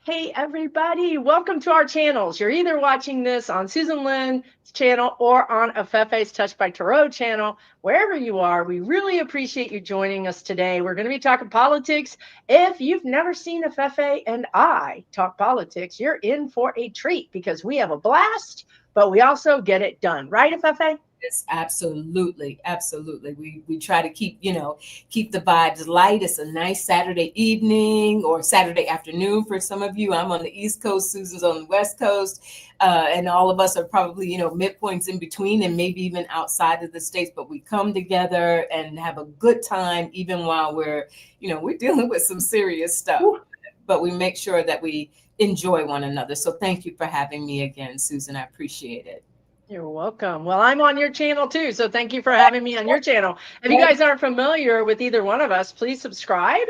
Hey everybody, welcome to our channels. You're either watching this on Susan Lynn's channel or on Afefe's Touched by Tarot channel. Wherever you are, we really appreciate you joining us today. We're going to be talking politics. If you've never seen Afefe and I talk politics, you're in for a treat because we have a blast, but we also get it done. Right, Afefe? Yes, absolutely, absolutely. We try to keep the vibes light. It's a nice Saturday evening or Saturday afternoon for some of you. I'm on the East Coast, Susan's on the West Coast, and all of us are probably midpoints in between and maybe even outside of the states. But we come together and have a good time, even while we're dealing with some serious stuff. Ooh. But we make sure that we enjoy one another. So thank you for having me again, Susan. I appreciate it. You're welcome. Well, I'm on your channel too, so thank you for having me on your channel. If you guys aren't familiar with either one of us, please subscribe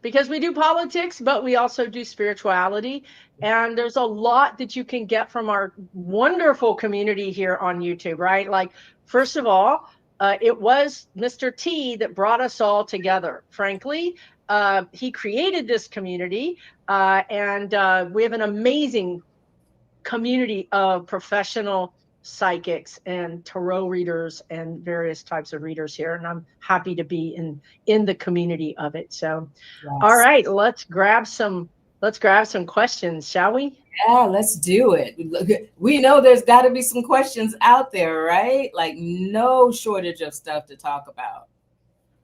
because we do politics, but we also do spirituality. And there's a lot that you can get from our wonderful community here on YouTube, right? Like, first of all, it was Mr. T that brought us all together. Frankly, he created this community and we have an amazing community of professional psychics and tarot readers and various types of readers here, and I'm happy to be in the community of it. So yes. All right, let's grab some questions, shall we? Yeah, let's do it. We know there's got to be some questions out there, right? Like, no shortage of stuff to talk about.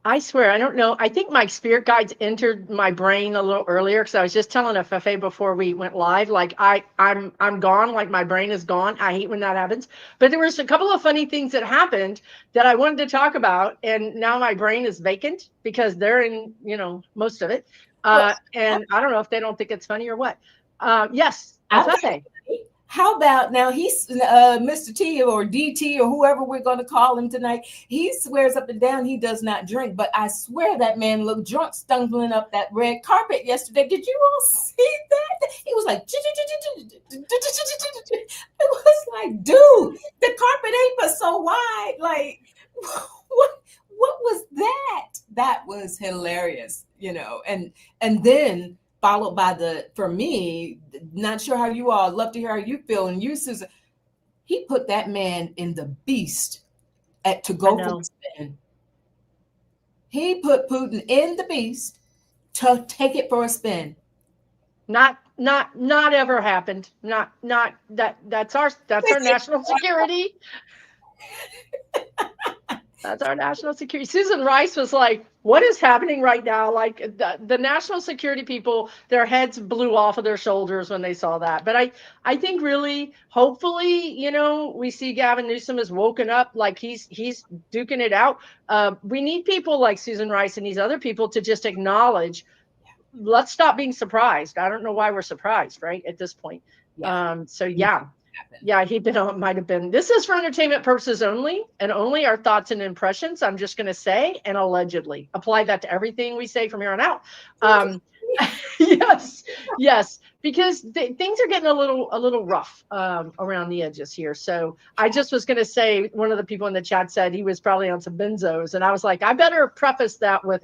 I swear, I don't know. I think my spirit guides entered my brain a little earlier because I was just telling Afefe before we went live, like I'm gone, like my brain is gone. I hate when that happens. But there was a couple of funny things that happened that I wanted to talk about, and now my brain is vacant because they're in, most of it. And I don't know if they don't think it's funny or what. Yes, Afefe. How about now he's Mr. T or DT or whoever we're going to call him tonight. He swears up and down he does not drink, but I swear that man looked drunk stumbling up that red carpet yesterday. Did you all see that? He was like, it was like, dude, the carpet ain't but so wide. Like, what was that? That was hilarious, and then followed by for me, not sure how you all, love to hear how you feel. And you, Susan, he put that man in the beast to go for the spin. He put Putin in the beast to take it for a spin. Not ever happened. Not that. That's our national security. That's our national security. Susan Rice was like, what is happening right now? Like the national security people, their heads blew off of their shoulders when they saw that. But I think really, hopefully, we see Gavin Newsom has woken up, like he's duking it out. We need people like Susan Rice and these other people to just acknowledge, let's stop being surprised. I don't know why we're surprised, right, at this point. Yeah. Yeah, might have been. This is for entertainment purposes only, and only our thoughts and impressions. I'm just going to say, and allegedly apply that to everything we say from here on out. Yes, because things are getting a little rough around the edges here. So I just was going to say, one of the people in the chat said he was probably on some benzos, and I was like, I better preface that with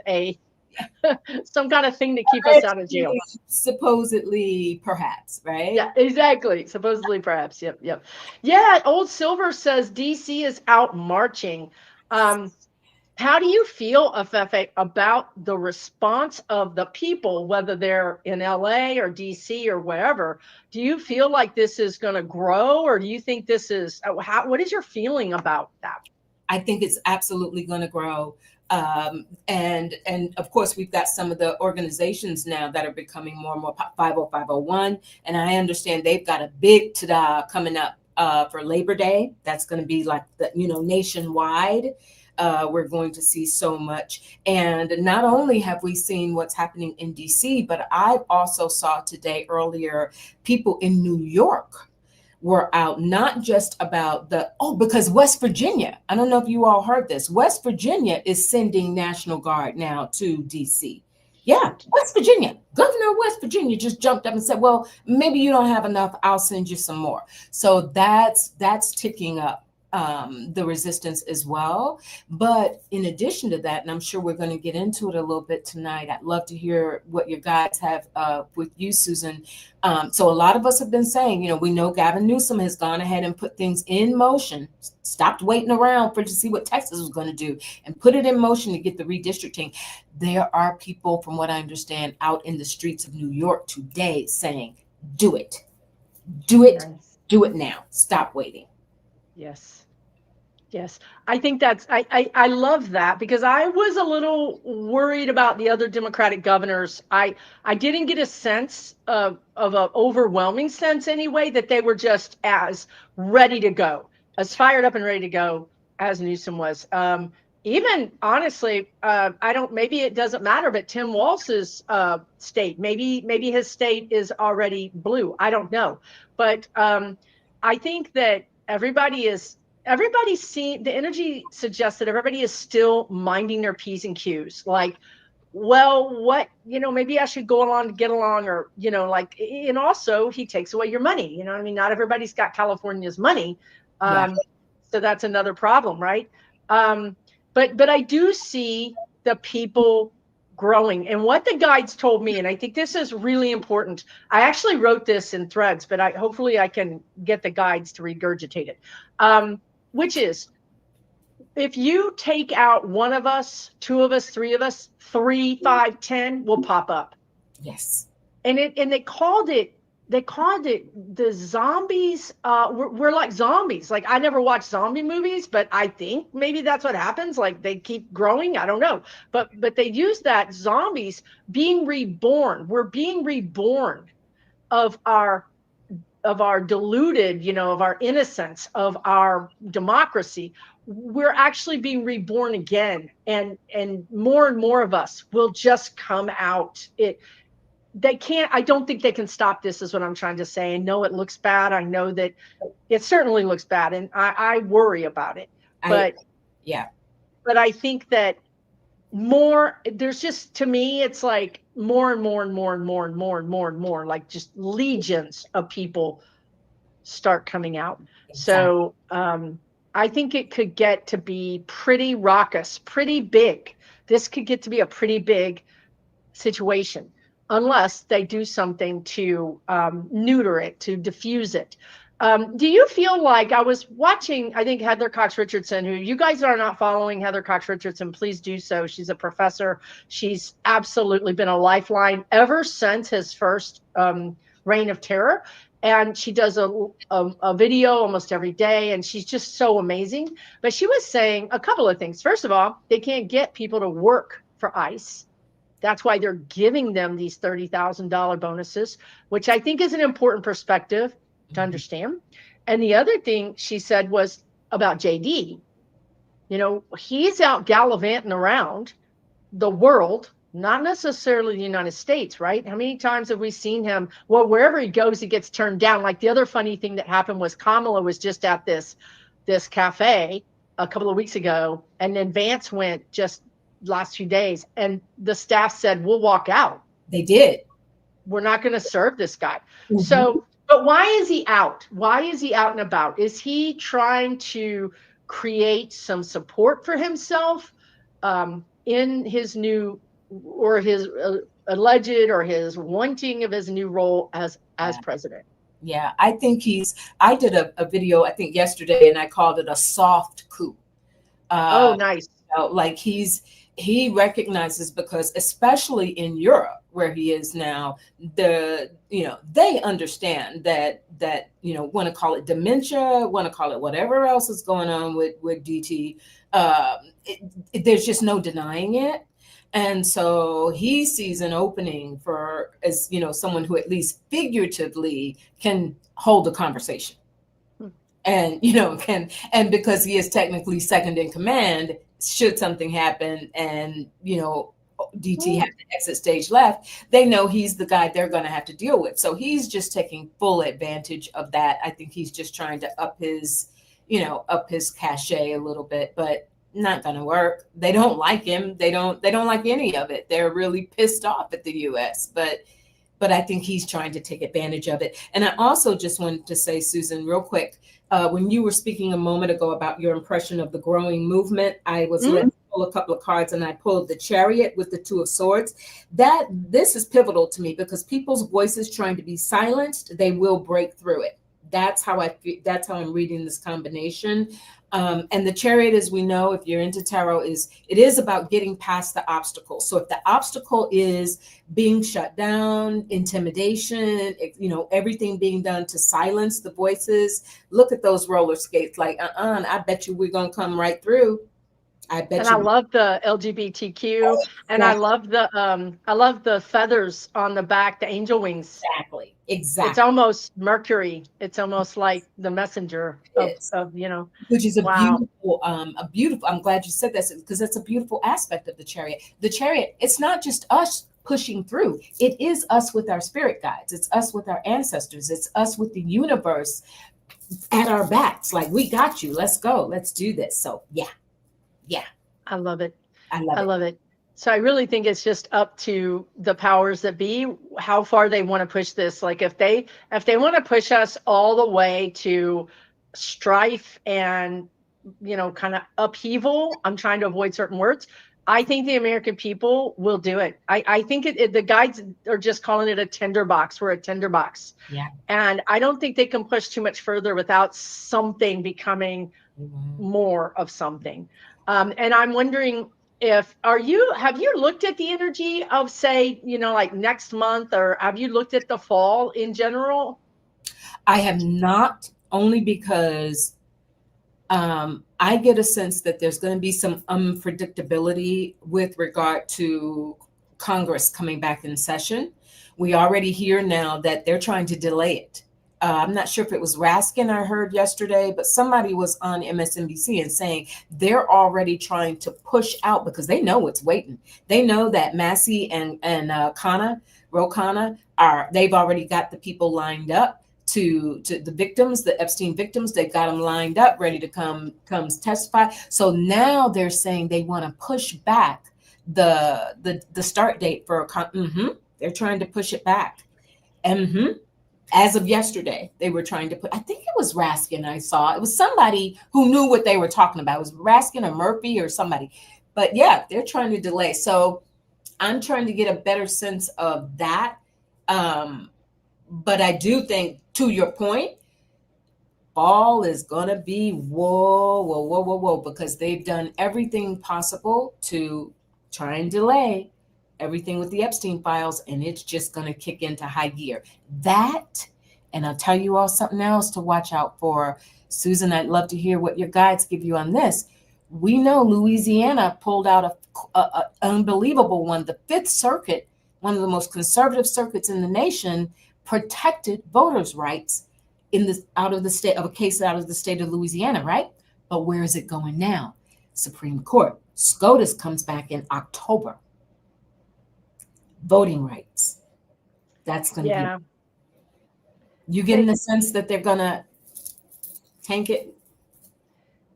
some kind of thing to keep us out of jail. Supposedly, perhaps, right? Yeah, exactly. Supposedly, perhaps. Yep. Yeah, Old Silver says DC is out marching. How do you feel, Afefe, about the response of the people, whether they're in LA or DC or wherever? Do you feel like this is going to grow, or do you think this is what is your feeling about that? I think it's absolutely going to grow. And of course, we've got some of the organizations now that are becoming more and more 50501. And I understand they've got a big ta-da coming up for Labor Day. That's going to be like nationwide. We're going to see so much. And not only have we seen what's happening in DC, but I also saw today earlier people in New York were out, not just about because West Virginia, I don't know if you all heard this, West Virginia is sending National Guard now to DC. Yeah, West Virginia, Governor of West Virginia just jumped up and said, well, maybe you don't have enough, I'll send you some more. So that's ticking up. the resistance as well. But in addition to that, and I'm sure we're going to get into it a little bit tonight, I'd love to hear what your guys have with you, Susan. So a lot of us have been saying, we know Gavin Newsom has gone ahead and put things in motion, stopped waiting around to see what Texas was going to do, and put it in motion to get the redistricting. There are people, from what I understand, out in the streets of New York today saying, do it. Do it. Nice. Do it now. Stop waiting. Yes. Yes. I think I love that, because I was a little worried about the other Democratic governors. I didn't get a sense of an overwhelming sense anyway, that they were just as ready to go, as fired up and ready to go as Newsom was. Even honestly, maybe it doesn't matter, but Tim Walz's state, maybe his state is already blue. I don't know. But I think that everybody's seeing, the energy suggests that everybody is still minding their P's and Q's. Like, well, what, maybe I should go along to get along, or, and also he takes away your money. Not everybody's got California's money. So that's another problem, right? But I do see the people growing. And what the guides told me, and I think this is really important. I actually wrote this in threads, but hopefully I can get the guides to regurgitate it. Which is, if you take out one of us, two of us, three of us, 3, 5, 10 will pop up. Yes. And they called it the zombies. We're like zombies. Like, I never watched zombie movies, but I think maybe that's what happens. Like, they keep growing. I don't know. But they use that, zombies being reborn. We're being reborn of our deluded, of our innocence, of our democracy. We're actually being reborn again. And more of us will just come out. I don't think they can stop this, is what I'm trying to say. I know it looks bad. I know that it certainly looks bad, and I worry about it. But I think that there's just, to me, it's like more and more and more and more and more and more and more, like just legions of people start coming out. Exactly. So I think it could get to be pretty raucous, pretty big. This could get to be a pretty big situation, unless they do something to neuter it, to diffuse it. Do you feel like, I was watching, I think, Heather Cox Richardson, who you guys are not following Heather Cox Richardson, please do so. She's a professor. She's absolutely been a lifeline ever since his first reign of terror. And she does a video almost every day, and she's just so amazing. But she was saying a couple of things. First of all, they can't get people to work for ICE. That's why they're giving them these $30,000 bonuses, which I think is an important perspective to understand. And the other thing she said was about JD. He's out gallivanting around the world, not necessarily the United States, right? How many times have we seen him? Well, wherever he goes, he gets turned down. Like, the other funny thing that happened was Kamala was just at this cafe a couple of weeks ago, and then Vance went just last few days, and the staff said, we'll walk out. They did. We're not going to serve this guy. Mm-hmm. So, but why is he out? Why is he out and about? Is he trying to create some support for himself in his new, or his alleged, or his wanting of his new role as president? Yeah, I think I did a video, I think yesterday, and I called it a soft coup. Oh, nice. Like, he recognizes, because especially in Europe, where he is now, they understand that want to call it dementia, want to call it whatever else is going on with DT. There's just no denying it. And so he sees an opening for, as someone who at least figuratively can hold a conversation. And, and because he is technically second in command, should something happen and, DT have to exit stage left, they know he's the guy they're going to have to deal with. So he's just taking full advantage of that. I think he's just trying to up his cachet a little bit, but not going to work. They don't like him. They don't like any of it. They're really pissed off at the US, but I think he's trying to take advantage of it. And I also just wanted to say, Susan, real quick, When you were speaking a moment ago about your impression of the growing movement, I was led to pull a couple of cards, and I pulled the Chariot with the Two of Swords. This is pivotal to me, because people's voices trying to be silenced, they will break through it. That's how I feel. That's how I'm reading this combination. And the Chariot, as we know, if you're into tarot, it is about getting past the obstacle. So if the obstacle is being shut down, intimidation, everything being done to silence the voices, look at those roller skates. Like, I bet you we're gonna come right through. I bet And you. I love the LGBTQ, and I love the feathers on the back, the angel wings. Exactly. It's almost Mercury. It's almost like the messenger of Which is wow. a beautiful. I'm glad you said this, because that's a beautiful aspect of the Chariot. The Chariot, it's not just us pushing through. It is us with our spirit guides. It's us with our ancestors. It's us with the universe at our backs. Like, we got you. Let's go. Let's do this. So yeah. I love it. I love I it. love it. So I really think it's just up to the powers that be, how far they want to push this. Like if they want to push us all the way to strife and kind of upheaval, I'm trying to avoid certain words. I think the American people will do it. I think the guides are just calling it a tinderbox. We're a tinderbox. Yeah. And I don't think they can push too much further without something becoming more of something. And I'm wondering, have you looked at the energy of, say, like next month, or have you looked at the fall in general? I have not, only because I get a sense that there's going to be some unpredictability with regard to Congress coming back in session. We already hear now that they're trying to delay it. I'm not sure if it was Raskin I heard yesterday, but somebody was on MSNBC and saying they're already trying to push out, because they know what's waiting. They know that Massey and Ro Khanna they've already got the people lined up to the victims, the Epstein victims. They've got them lined up, ready to come testify. So now they're saying they want to push back the start date for they're trying to push it back. As of yesterday, they were trying to I think it was Raskin I saw. It was somebody who knew what they were talking about. It was Raskin or Murphy or somebody. But yeah, they're trying to delay. So I'm trying to get a better sense of that. But I do think, to your point, fall is going to be whoa, because they've done everything possible to try and delay everything with the Epstein files, and it's just going to kick into high gear. That, and I'll tell you all something else to watch out for. Susan, I'd love to hear what your guides give you on this. We know Louisiana pulled out an unbelievable one. The Fifth Circuit, one of the most conservative circuits in the nation, protected voters' rights out of the state of Louisiana, right? But where is it going now? Supreme Court. SCOTUS comes back in October. Voting rights. That's going to be. You getting the sense that they're going to tank it?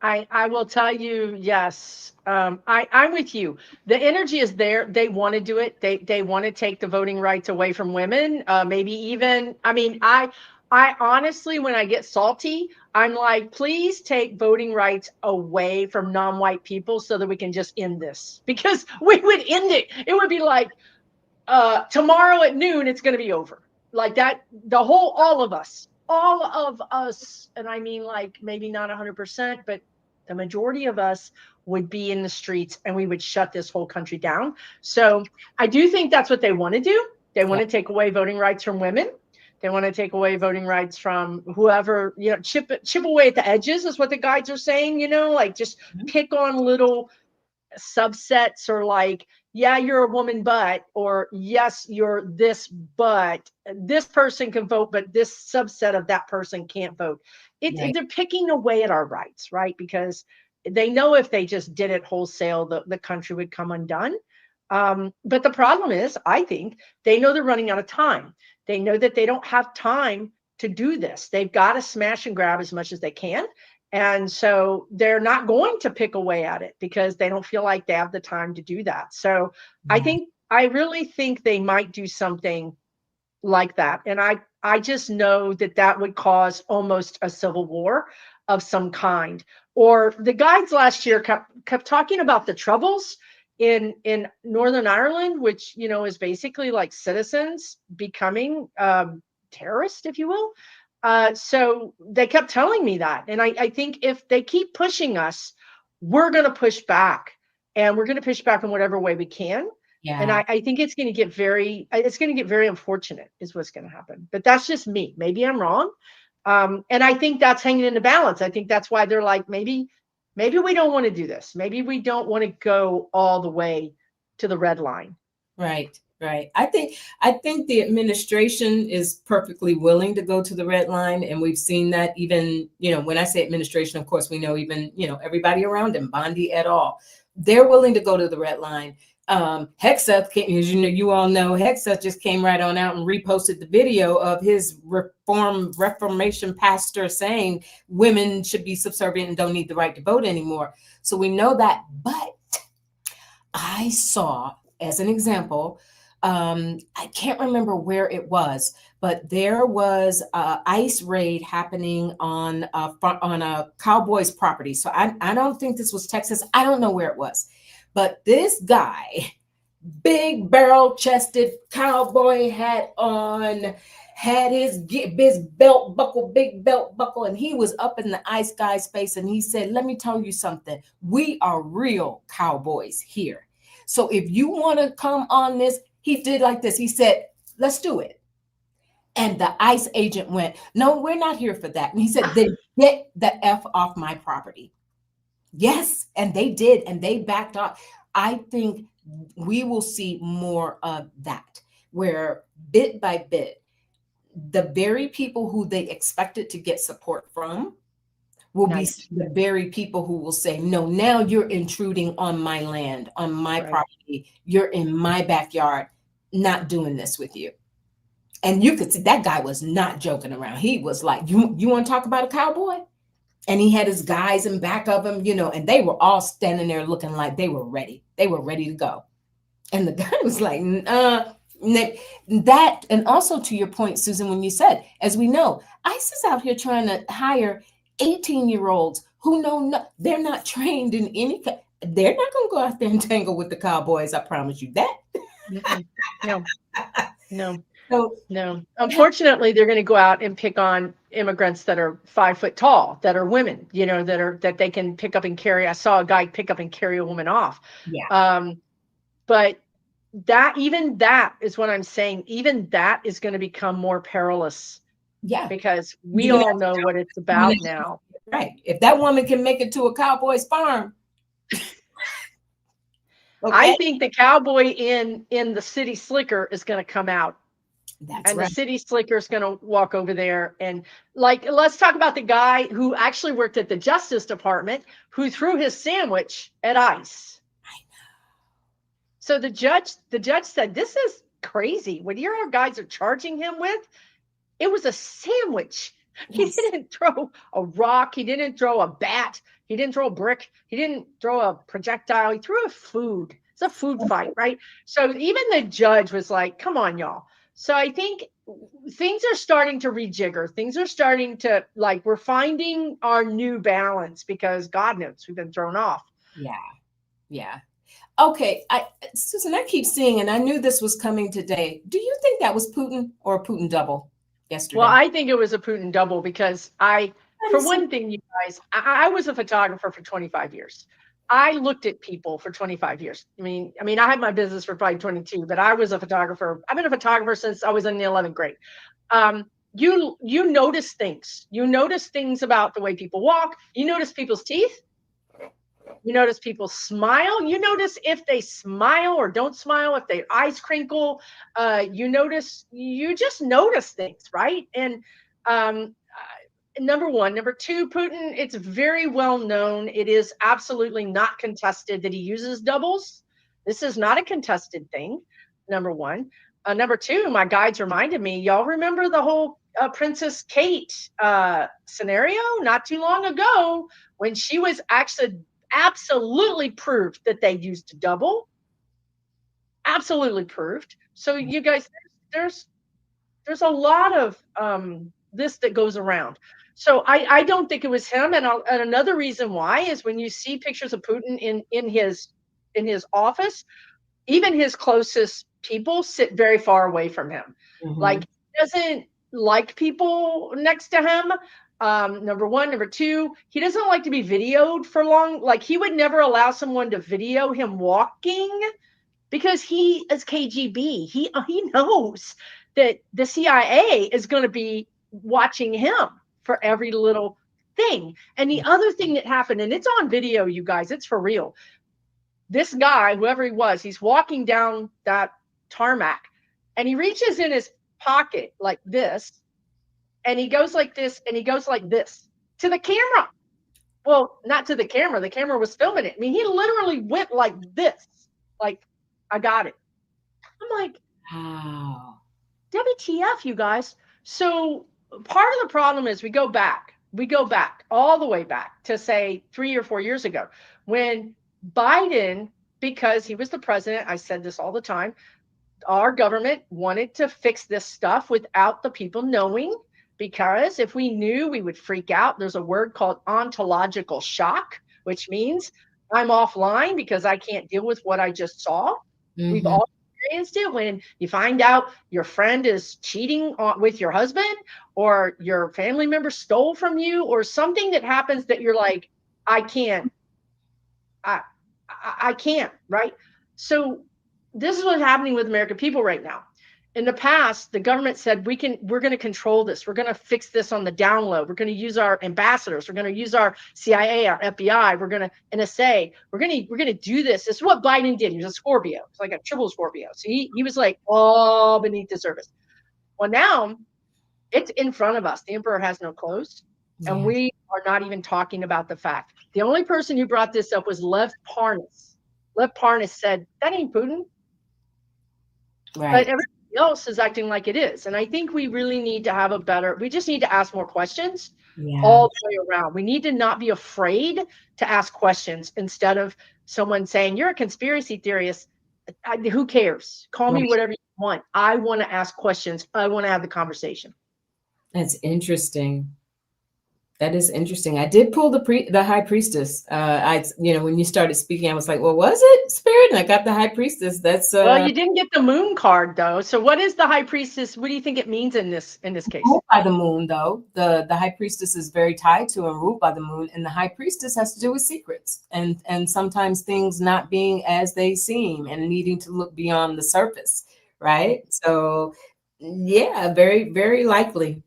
I will tell you, yes. I'm with you. The energy is there. They want to do it. They want to take the voting rights away from women. Maybe even, I honestly, when I get salty, I'm like, please take voting rights away from non-white people so that we can just end this, because we would end it. It would be like, tomorrow at noon, it's going to be over. Like that, all of us. And I mean, like, maybe not 100%, but the majority of us would be in the streets, and we would shut this whole country down. So I do think that's what they want to do. They want to take away voting rights from women. They want to take away voting rights from whoever, chip away at the edges is what the guides are saying, like just pick on little subsets, or like, yeah, you're a woman, or yes, you're this, but this person can vote, but this subset of that person can't vote. They're picking away at our rights, right? Because they know if they just did it wholesale, the country would come undone. But the problem is, I think they know they're running out of time. They know that they don't have time to do this. They've got to smash and grab as much as they can. And so they're not going to pick away at it because they don't feel like they have the time to do that. So I really think they might do something like that. And I just know that that would cause almost a civil war of some kind. Or the guides last year kept talking about the troubles in Northern Ireland, which is basically like citizens becoming terrorists, if you will. So they kept telling me that, and I think if they keep pushing us, we're going to push back, and we're going to push back in whatever way we can. And Yeah. I think it's going to get very unfortunate is what's going to happen. But that's just me. Maybe I'm wrong. And I think that's hanging in the balance. I think that's why they're like, maybe we don't want to do this. Maybe we don't want to go all the way to the red line. Right, right. I think the administration is perfectly willing to go to the red line, and we've seen that even, when I say administration, of course, we know even, everybody around them, Bondi et al. They're willing to go to the red line. Hexeth came, as you all know, Hexeth just came right on out and reposted the video of his Reformation pastor saying women should be subservient and don't need the right to vote anymore. So we know that, but I saw, as an example, I can't remember where it was, but there was a ICE raid happening on a cowboy's property. So I don't think this was Texas. I don't know where it was, but this guy, big barrel chested cowboy hat on, had his big belt buckle, and he was up in the ICE guy's face, and he said, "Let me tell you something. We are real cowboys here. So if you want to come on this," he did like this. He said, "Let's do it." And the ICE agent went, "No, we're not here for that." And he said, "Then get the F off my property." Yes, and they did, and they backed off. I think we will see more of that, where bit by bit, the very people who they expected to get support from will Nice. be the very people who will say, "No, now you're intruding on my land, on my Right. property. You're in my backyard, not doing this with you." And you could see that guy was not joking around. He was like, you want to talk about a cowboy? And he had his guys in back of him, and they were all standing there looking like they were ready. They were ready to go. And the guy was like, that. And also to your point, Susan, when you said, as we know, ICE is out here trying to hire 18-year-olds who they're not trained in any. They're not going to go out there and tangle with the cowboys. I promise you that. No, no. So, No. Unfortunately, they're going to go out and pick on immigrants that are 5 foot tall, that are women, that they can pick up and carry. I saw a guy pick up and carry a woman off. yeah. But that is what I'm saying. Even that is going to become more perilous. Yeah. Because we all know what it's about now. Right. If that woman can make it to a cowboy's farm. Okay. I think the cowboy in the city slicker is going to come out. That's and right. The city slicker is going to walk over there and let's talk about the guy who actually worked at the Justice Department who threw his sandwich at ICE. I know. So the judge said, "This is crazy. What your guys are charging him with? It was a sandwich. Yes. He didn't throw a rock. He didn't throw a bat. He didn't throw a brick. He didn't throw a projectile. He threw a food. It's a food fight, right?" So even the judge was like, "Come on, y'all." So I think things are starting to rejigger. Things are starting to we're finding our new balance because God knows we've been thrown off. Yeah. Yeah. Okay. Susan, I keep seeing, and I knew this was coming today. Do you think that was Putin or a Putin double yesterday? Well, I think it was a Putin double because for one thing, you guys, I was a photographer for 25 years. I looked at people for 25 years. I mean, I had my business for probably 22, but I was a photographer. I've been a photographer since I was in the 11th grade. You notice things. You notice things about the way people walk. You notice people's teeth. You notice people smile. You notice if they smile or don't smile, if their eyes crinkle. You just notice things, right? And number one. Number two, Putin, it's very well known. It is absolutely not contested that he uses doubles. This is not a contested thing, number one. Number two, my guides reminded me, y'all remember the whole Princess Kate scenario not too long ago when she was actually absolutely proved that they used double. Absolutely proved. So you guys, there's there's a lot of this that goes around. So I don't think it was him. And another reason why is when you see pictures of Putin in his office, even his closest people sit very far away from him. Like, Mhm. he doesn't like people next to him. Number one. Number two, he doesn't like to be videoed for long. Like, he would never allow someone to video him walking because he is KGB. He knows that the CIA is going to be watching him for every little thing. And the other thing that happened, and it's on video, you guys, it's for real. This guy, whoever he was, he's walking down that tarmac and he reaches in his pocket like this, and he goes like this, and he goes like this to the camera. Well, not to the camera. The camera was filming it. I mean, he literally went like this, like, I got it. I'm like, Wow. WTF, you guys. So part of the problem is we go back all the way back to say 3 or 4 years ago when Biden, because he was the president, I said this all the time, our government wanted to fix this stuff without the people knowing, because if we knew, we would freak out. There's a word called ontological shock, which means I'm offline because I can't deal with what I just saw. We've Mhm. all experienced it when you find out your friend is cheating with your husband, or your family member stole from you, or something that happens that you're like, I can't, I, I can't, right? So this is what's happening with American people right now. In the past, the government said we're going to control this. We're going to fix this on the down low. We're going to use our ambassadors. We're going to use our CIA, our FBI. We're going to NSA. We're going to do this. This is what Biden did. He was a Scorpio. It's like a triple Scorpio. So he was like all beneath the surface. Well, now it's in front of us. The emperor has no clothes, and Yeah. we are not even talking about the fact. The only person who brought this up was Lev Parnas. Lev Parnas said, that ain't Putin. But Right. everybody else is acting like it is. And I think we really need to have we just need to ask more questions Yeah. all the way around. We need to not be afraid to ask questions instead of someone saying, you're a conspiracy theorist. Who cares? Call me Right. whatever you want. I want to ask questions. I want to have the conversation. That's interesting. That is interesting. I did pull the high priestess. When you started speaking, I was like, well, was it spirit? And I got the high priestess. That's Well, you didn't get the moon card though. So what is the high priestess? What do you think it means in this case? ruled by the moon, though. The high priestess is very tied to and ruled by the moon, and the high priestess has to do with secrets and sometimes things not being as they seem and needing to look beyond the surface, right? So, yeah, very very likely.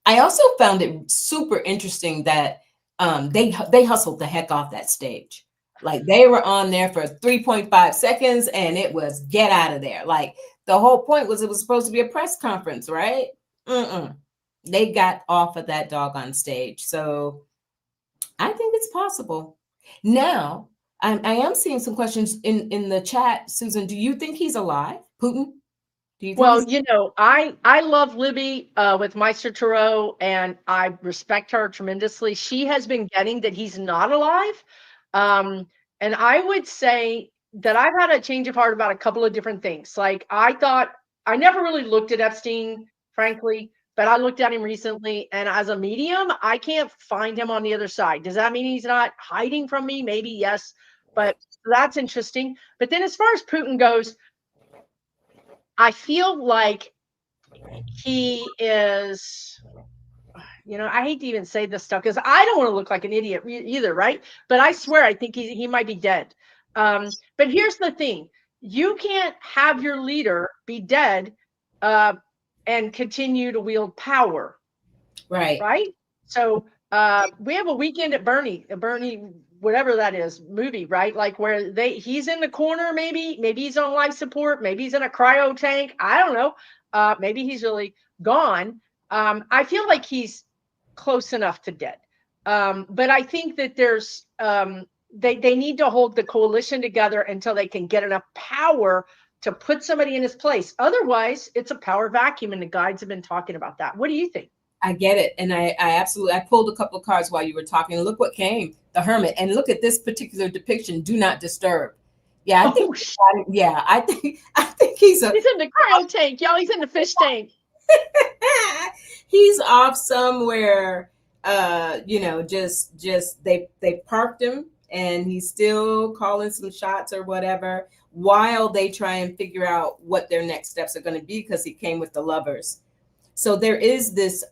I also found it super interesting that they hustled the heck off that stage. Like they were on there for 3.5 seconds and it was get out of there. Like the whole point was it was supposed to be a press conference, right? Mm-mm. They got off of that dog on stage. So I think it's possible. Now, I am seeing some questions in the chat. Susan, do you think he's alive? Putin? Do you think Well, he's I love Libby with Meister Tarot, and I respect her tremendously. She has been getting that he's not alive. Um, and I would say that I've had a change of heart about a couple of different things. Like, I thought I never really looked at Epstein, frankly, but I looked at him recently, and as a medium, I can't find him on the other side. Does that mean he's not hiding from me? Maybe, yes. But that's interesting. But then as far as Putin goes, I feel like he is, I hate to even say this stuff because I don't want to look like an idiot either, right? But I swear I think he might be dead. But here's the thing: you can't have your leader be dead and continue to wield power, right? right? So we have a Weekend at Bernie, whatever that is, movie, right? Like where he's in the corner, maybe he's on life support, maybe he's in a cryo tank. I don't know. Maybe he's really gone. I feel like he's close enough to dead. But I think that there's they need to hold the coalition together until they can get enough power to put somebody in his place. Otherwise, it's a power vacuum, and the guides have been talking about that. What do you think? I get it. And I absolutely, I pulled a couple of cards while you were talking. Look what came, the Hermit. And look at this particular depiction, do not disturb. Yeah, I think, Oh, I think he's a, he's in the cryo tank, y'all. He's in the fish tank. He's off somewhere, just they parked him and he's still calling some shots or whatever while they try and figure out what their next steps are going to be, because he came with the lovers. So there is this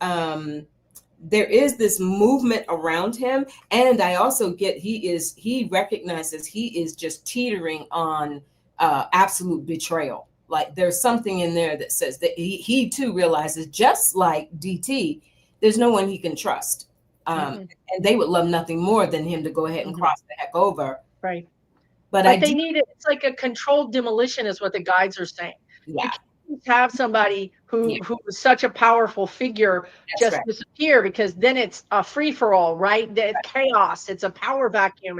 movement around him. And I also get he recognizes he is just teetering on absolute betrayal. Like there's something in there that says that he too realizes, just like DT, there's no one he can trust. And they would love nothing more than him to go ahead and cross the heck over. Right. But they need it. It's like a controlled demolition is what the guides are saying. Yeah. You can't have somebody who was such a powerful figure disappear, because then it's a free for all, right? It's chaos. It's a power vacuum.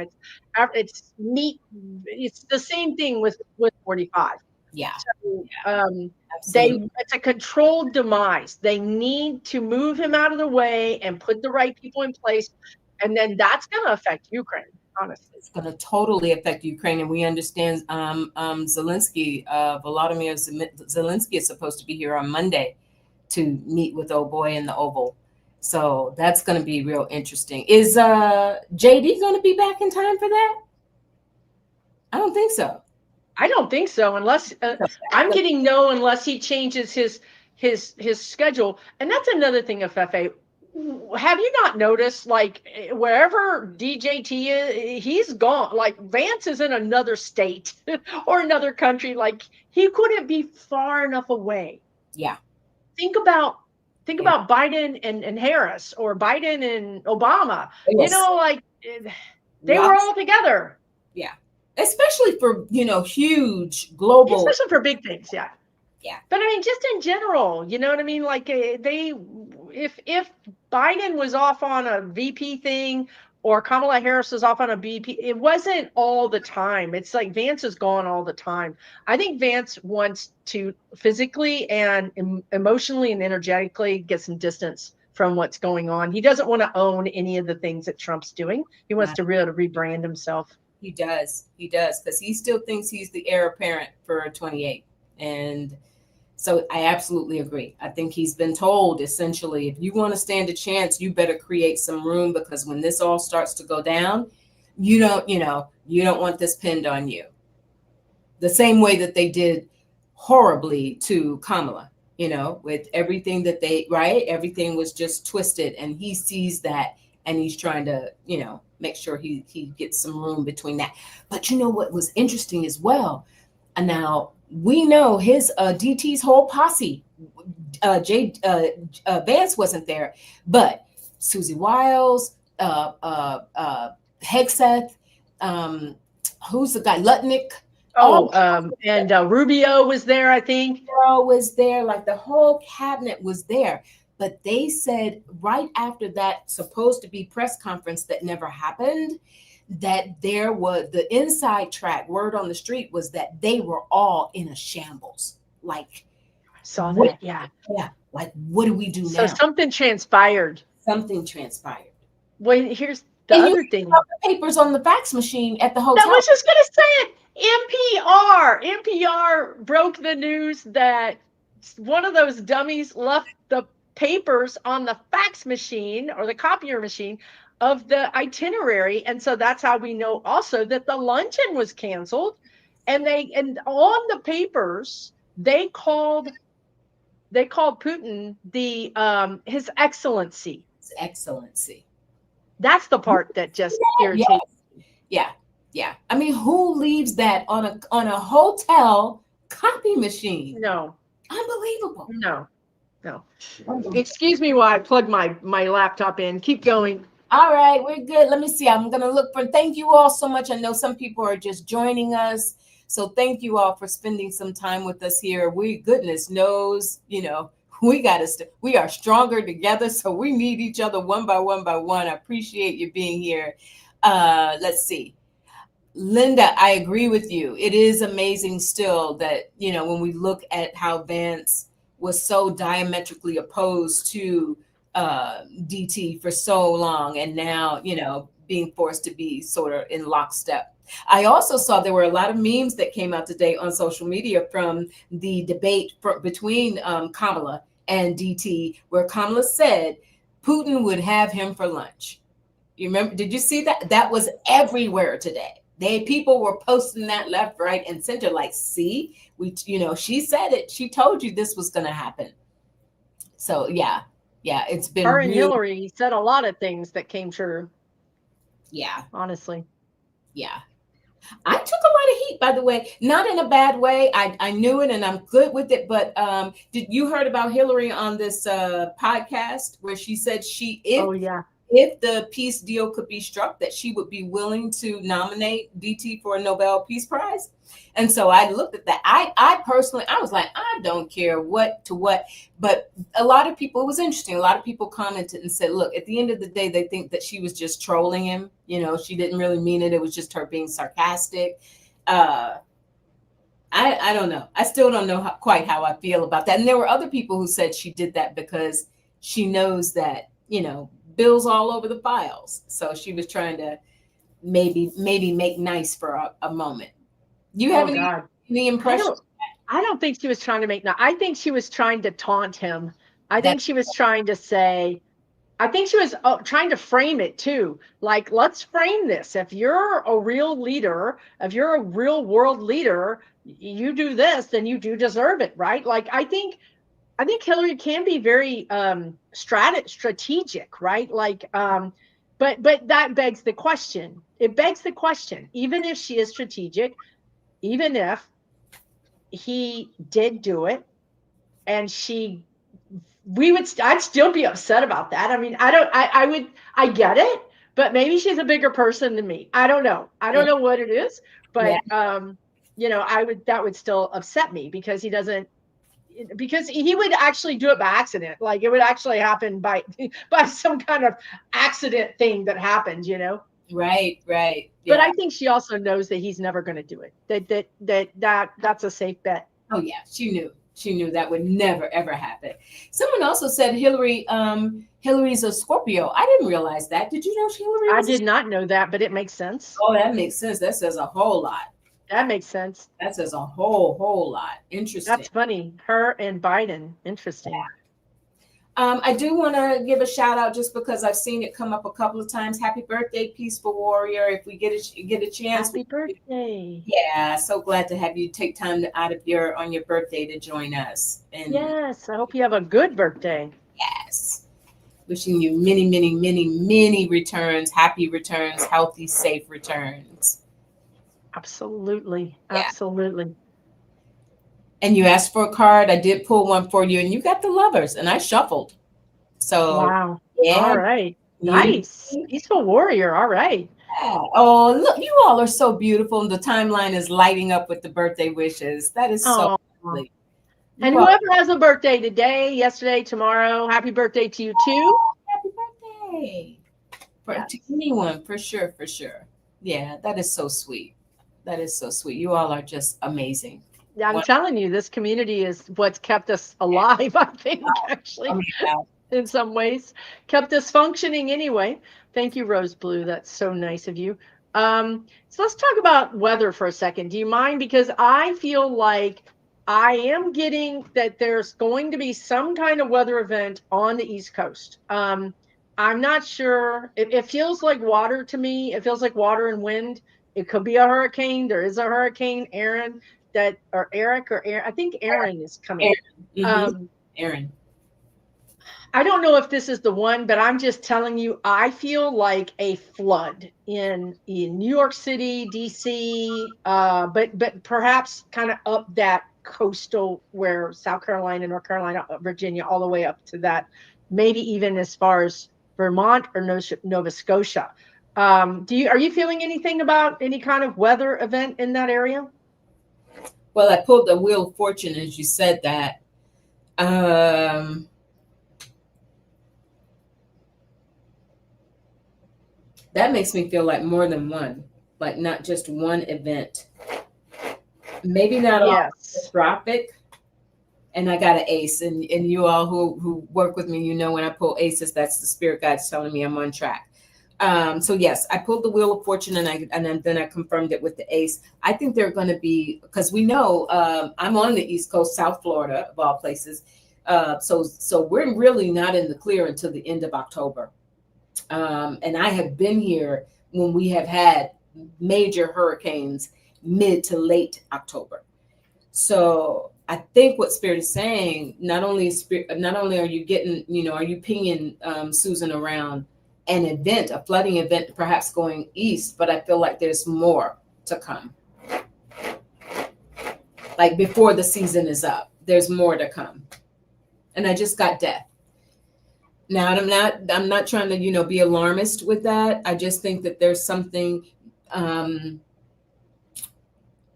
It's meat. It's the same thing with 45. Yeah. So, it's a controlled demise. They need to move him out of the way and put the right people in place, and then that's going to affect Ukraine. Honestly, it's going to totally affect Ukraine, and we understand Volodymyr Zelensky is supposed to be here on Monday to meet with old boy in the Oval. So that's going to be real interesting. Is JD going to be back in time for that? I don't think so. I don't think so, unless I'm getting no, unless he changes his schedule. And that's another thing, Afefe. Have you not noticed, like, wherever DJT is, he's gone. Like, Vance is in another state or another country. Like, he couldn't be far enough away. Yeah. Think about Biden and Harris, or Biden and Obama. Yes. Like, they were all together. Yeah. Especially for, huge global. Especially for big things, yeah. Yeah. But I mean, just in general, you know what I mean? Like if Biden was off on a VP thing, or Kamala Harris was off on a BP, it wasn't all the time. It's like Vance is gone all the time. I think Vance wants to physically and emotionally and energetically get some distance from what's going on. He doesn't want to own any of the things that Trump's doing. He wants to really rebrand himself. He does, because he still thinks he's the heir apparent for 28. And so I absolutely agree. I think he's been told, essentially, if you want to stand a chance, you better create some room, because when this all starts to go down, you don't want this pinned on you. The same way that they did horribly to Kamala, with everything that everything was just twisted, and he sees that, and he's trying to, make sure he gets some room between that. But what was interesting as well, and now we know his DT's whole posse, Vance wasn't there, but Susie Wiles, Hegseth, who's the guy, Lutnick. And Rubio was there, I think. Rubio was there, like the whole cabinet was there. But they said right after that supposed to be press conference that never happened, that there was the inside track, word on the street was that they were all in a shambles. Like, I saw that. Yeah. Like, what do we do now? So something transpired. Well, here's the other thing. The papers on the fax machine at the hotel. I was just going to say it. NPR broke the news that one of those dummies left the papers on the fax machine, or the copier machine, of the itinerary. And so that's how we know also that the luncheon was canceled. And on the papers, they called Putin his excellency. His excellency. That's the part that just irritates me. Yeah. I mean, who leaves that on a hotel copy machine? No. Unbelievable. No. Excuse me while I plug my laptop in. Keep going. All right, we're good. Let me see. I'm going to look for, thank you all so much. I know some people are just joining us. So thank you all for spending some time with us here. Goodness knows, we are stronger together. So we need each other one by one. I appreciate you being here. Let's see. Linda, I agree with you. It is amazing still that, when we look at how Vance was so diametrically opposed to DT for so long, and now, being forced to be sort of in lockstep. I also saw there were a lot of memes that came out today on social media from the debate between Kamala and DT, where Kamala said Putin would have him for lunch. You remember? Did you see that? That was everywhere today. People were posting that left, right, and center. Like, see, she said it. She told you this was going to happen. So yeah, it's been her and Hillary said a lot of things that came true. Yeah, honestly. Yeah. I took a lot of heat, by the way, not in a bad way. I knew it and I'm good with it. But did you heard about Hillary on this podcast where she said if the peace deal could be struck, that she would be willing to nominate DT for a Nobel Peace Prize? And so I looked at that. I personally, I was like, I don't care what. But a lot of people, it was interesting. A lot of people commented and said, look, at the end of the day, they think that she was just trolling him. She didn't really mean it. It was just her being sarcastic. I don't know. I still don't know quite how I feel about that. And there were other people who said she did that because she knows that, bills all over the files. So she was trying to maybe make nice for a moment. You have any impression? I don't think she was trying to make nice. I think she was trying to taunt him. I think she was trying to say, I think she was trying to frame it too. Like, let's frame this. If you're a real leader, if you're a real world leader, you do this, then you do deserve it, right? Like, I think Hillary can be very strategic, right? Like, but that begs the question. It begs the question, even if she is strategic, even if he did do it, and I'd still be upset about that. I mean, I get it, but maybe she's a bigger person than me. I don't know. I don't know what it is, but that would still upset me because he would actually do it by accident. Like, it would actually happen by some kind of accident thing that happened, Right. Yeah. But I think she also knows that he's never going to do it. That's a safe bet. Oh yeah, she knew that would never ever happen. Someone also said Hillary's a Scorpio. I didn't realize that. Did you know Hillary? I did not know that, but it makes sense. Oh, that makes sense. That says a whole lot. That makes sense. That says a whole lot. Interesting. That's funny. Her and Biden. Interesting. Yeah. I do want to give a shout out just because I've seen it come up a couple of times. Happy birthday, Peaceful Warrior. If we get a chance. Happy birthday. Yeah, so glad to have you take time on your birthday to join us. And yes, I hope you have a good birthday. Yes. Wishing you many, many, many, many returns, happy returns, healthy, safe returns. Absolutely. Yeah. Absolutely. And you asked for a card. I did pull one for you, and you got the Lovers, and I shuffled. So wow. Yeah. All right. Nice. Peaceful Warrior. All right. Yeah. Oh, look, you all are so beautiful. And the timeline is lighting up with the birthday wishes. That is so lovely. And whoever has a birthday today, yesterday, tomorrow, happy birthday to you too. Happy birthday. To anyone, for sure. Yeah, that is so sweet. You all are just amazing. I'm telling you, this community is what's kept us alive, I think, actually, in some ways. Kept us functioning anyway. Thank you, Rose Blue. That's so nice of you. So let's talk about weather for a second. Do you mind? Because I feel like I am getting that there's going to be some kind of weather event on the East Coast. I'm not sure. It feels like water to me. It feels like water and wind. It could be a hurricane. There is a hurricane, Aaron. I think Aaron is coming. Aaron. I don't know if this is the one, but I'm just telling you, I feel like a flood in New York City, DC, but perhaps kind of up that coastal where South Carolina, North Carolina, Virginia, all the way up to that, maybe even as far as Vermont or Nova Scotia. Are you feeling anything about any kind of weather event in that area? Well, I pulled the Wheel of Fortune as you said that. That makes me feel like more than one, like not just one event. Maybe not all catastrophic. And I got an ace. And you all who work with me, when I pull aces, that's the spirit guides telling me I'm on track. So yes, I pulled the Wheel of Fortune and then I confirmed it with the ace. I think they're going to be, because we know I'm on the East Coast, South Florida, of all places. So we're really not in the clear until the end of October. And I have been here when we have had major hurricanes mid to late October. So I think what Spirit is saying, not only are you getting, are you pinging Susan around an event, a flooding event, perhaps going east, but I feel like there's more to come. Like before the season is up, there's more to come. And I just got death. Now I'm not trying to, be alarmist with that. I just think that there's something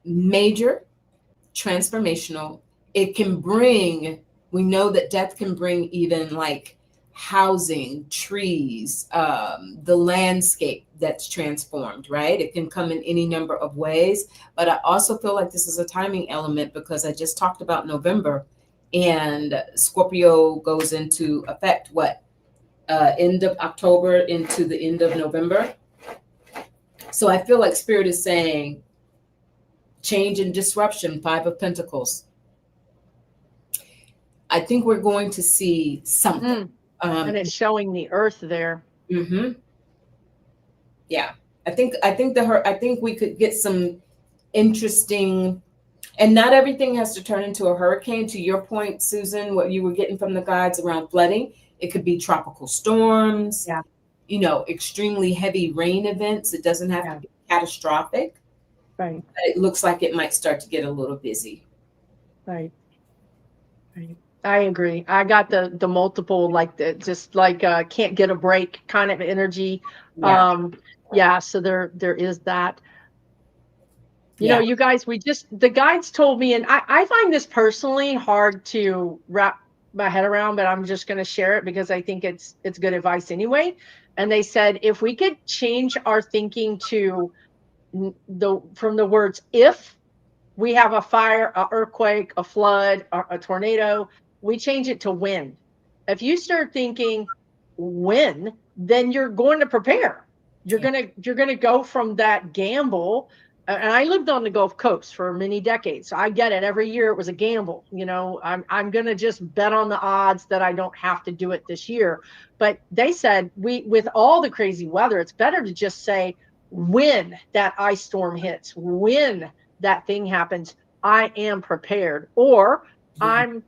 major, transformational. It can bring, we know that death can bring even like housing, trees, the landscape that's transformed, right? It can come in any number of ways. But I also feel like this is a timing element because I just talked about November, and Scorpio goes into effect, end of October into the end of November. So I feel like Spirit is saying change and disruption, 5 of Pentacles. I think we're going to see something. And it's showing the earth there. Mm-hmm. Yeah. I think we could get some interesting, and not everything has to turn into a hurricane. To your point, Susan, what you were getting from the guides around flooding, it could be tropical storms, extremely heavy rain events. It doesn't have to be catastrophic. Right. But it looks like it might start to get a little busy. Right. I agree. I got the multiple, can't get a break kind of energy. So there is that. You guys, the guides told me, and I find this personally hard to wrap my head around, but I'm just going to share it because I think it's good advice anyway. And they said, if we could change our thinking to from the words, if we have a fire, an earthquake, a flood, a tornado, we change it to when. If you start thinking when, then you're going to prepare. You're gonna go from that gamble. And I lived on the Gulf Coast for many decades, so I get it. Every year it was a gamble. I'm gonna just bet on the odds that I don't have to do it this year. But they said with all the crazy weather, it's better to just say when that ice storm hits, when that thing happens, I am prepared, or I'm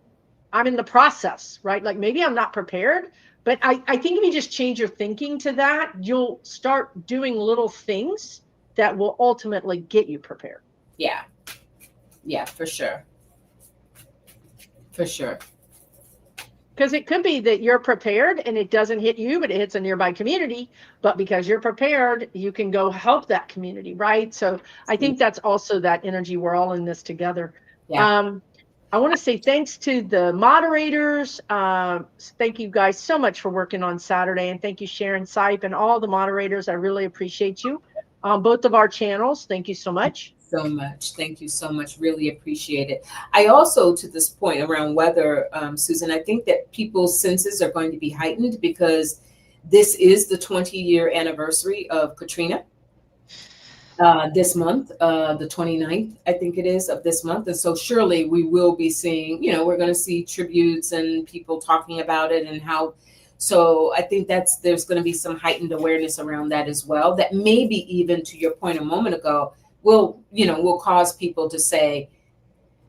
in the process, right? Like maybe I'm not prepared, but I think if you just change your thinking to that, you'll start doing little things that will ultimately get you prepared. Yeah. Yeah, for sure. For sure. Because it could be that you're prepared and it doesn't hit you, but it hits a nearby community. But because you're prepared, you can go help that community, right? So I think that's also that energy. We're all in this together. Yeah. I want to say thanks to the moderators. Thank you guys so much for working on Saturday. And thank you, Sharon Sipe, and all the moderators. I really appreciate you on both of our channels. Thank you so much. So much. Thank you so much. Really appreciate it. I also, to this point around weather, Susan, I think that people's senses are going to be heightened because this is the 20-year anniversary of Katrina. This month, the 29th, I think it is, of this month. And so surely we will be seeing, we're going to see tributes and people talking about it and how. So I think there's going to be some heightened awareness around that as well. That maybe even to your point a moment ago, will cause people to say,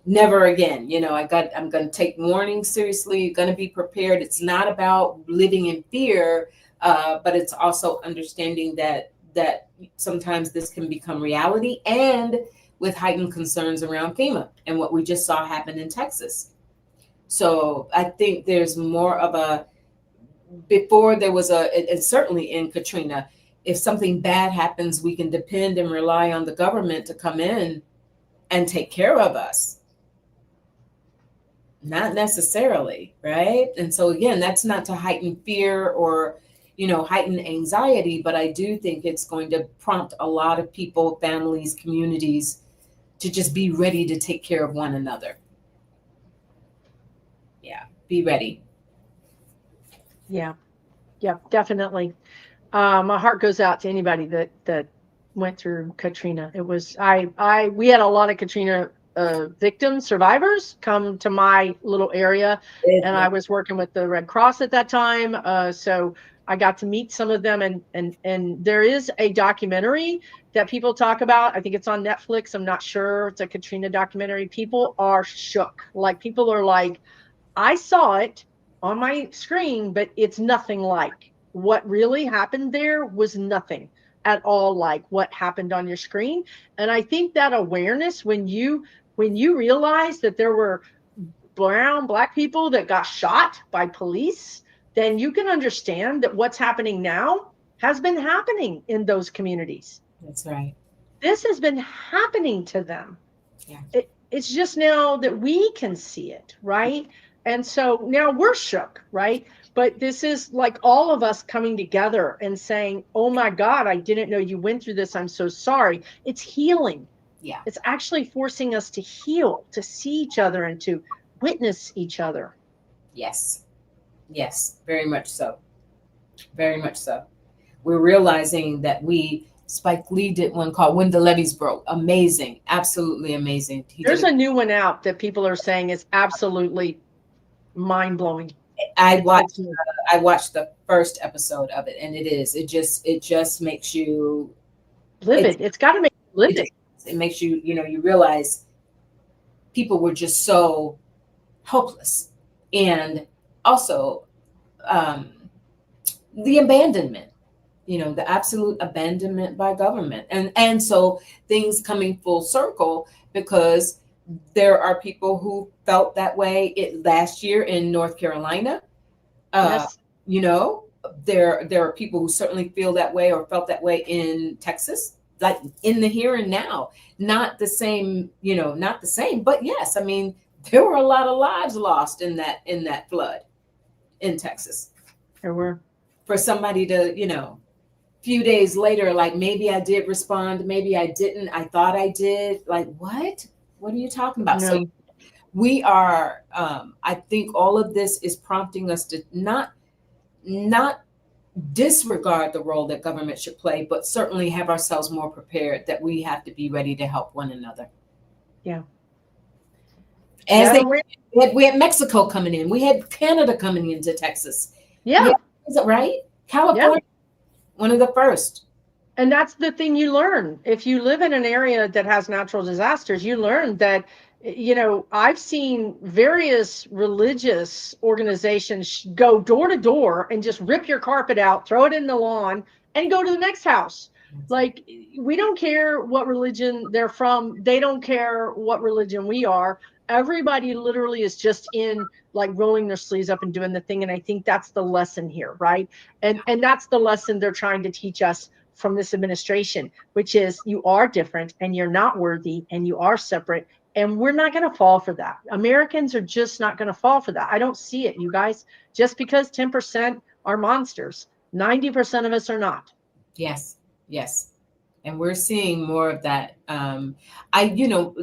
never again. I'm going to take warning seriously, going to be prepared. It's not about living in fear, but it's also understanding that sometimes this can become reality, and with heightened concerns around FEMA and what we just saw happen in Texas. So I think there's more of before there was and certainly in Katrina, if something bad happens, we can depend and rely on the government to come in and take care of us. Not necessarily, right? And so again, that's not to heighten fear or heighten anxiety, but I do think it's going to prompt a lot of people, families, communities to just be ready to take care of one another. Yeah, be ready. Yeah, definitely. My heart goes out to anybody that went through Katrina. It was we had a lot of Katrina victims, survivors come to my little area. And I was working with the Red Cross at that time. So I got to meet some of them, and there is a documentary that people talk about. I think it's on Netflix. I'm not sure. It's a Katrina documentary. People are shook. Like, people are like, I saw it on my screen, but it's nothing like what really happened there. Was nothing at all like what happened on your screen. And I think that awareness, when you realize that there were black people that got shot by police, then you can understand that what's happening now has been happening in those communities. That's right. This has been happening to them. Yeah. It's just now that we can see it, right? And so now we're shook, right? But this is like all of us coming together and saying, oh my God, I didn't know you went through this. I'm so sorry. It's healing. Yeah. It's actually forcing us to heal, to see each other and to witness each other. Yes. Yes, very much so. Very much so. We're realizing that Spike Lee did one called When the Levees Broke. Amazing. Absolutely amazing. There's a new one out that people are saying is absolutely mind-blowing. I watched the first episode of it, and it just makes you livid. It's got to make you livid. It makes you, you realize people were just so helpless, and also the abandonment, the absolute abandonment by government, and so things coming full circle, because there are people who felt that way last year in North Carolina. Yes. There are people who certainly feel that way or felt that way in Texas, like in the here and now. Not the same, but yes, I mean, there were a lot of lives lost in that flood in Texas. There were. For somebody to, few days later, like, maybe I did respond, maybe I didn't, I thought I did. Like, what are you talking about? No. So we are, I think all of this is prompting us to not disregard the role that government should play, but certainly have ourselves more prepared, that we have to be ready to help one another. Yeah. We had Mexico coming in. We had Canada coming into Texas. Yeah. Is it right? California, one of the first. And that's the thing you learn. If you live in an area that has natural disasters, you learn that, I've seen various religious organizations go door to door and just rip your carpet out, throw it in the lawn, and go to the next house. Like, we don't care what religion they're from. They don't care what religion we are. Everybody literally is just in, like, rolling their sleeves up and doing the thing. And I think that's the lesson here, right? And that's the lesson they're trying to teach us from this administration, which is you are different and you're not worthy and you are separate. And we're not going to fall for that. Americans are just not going to fall for that. I don't see it, you guys. Just because 10% are monsters, 90% of us are not. Yes. Yes. And we're seeing more of that.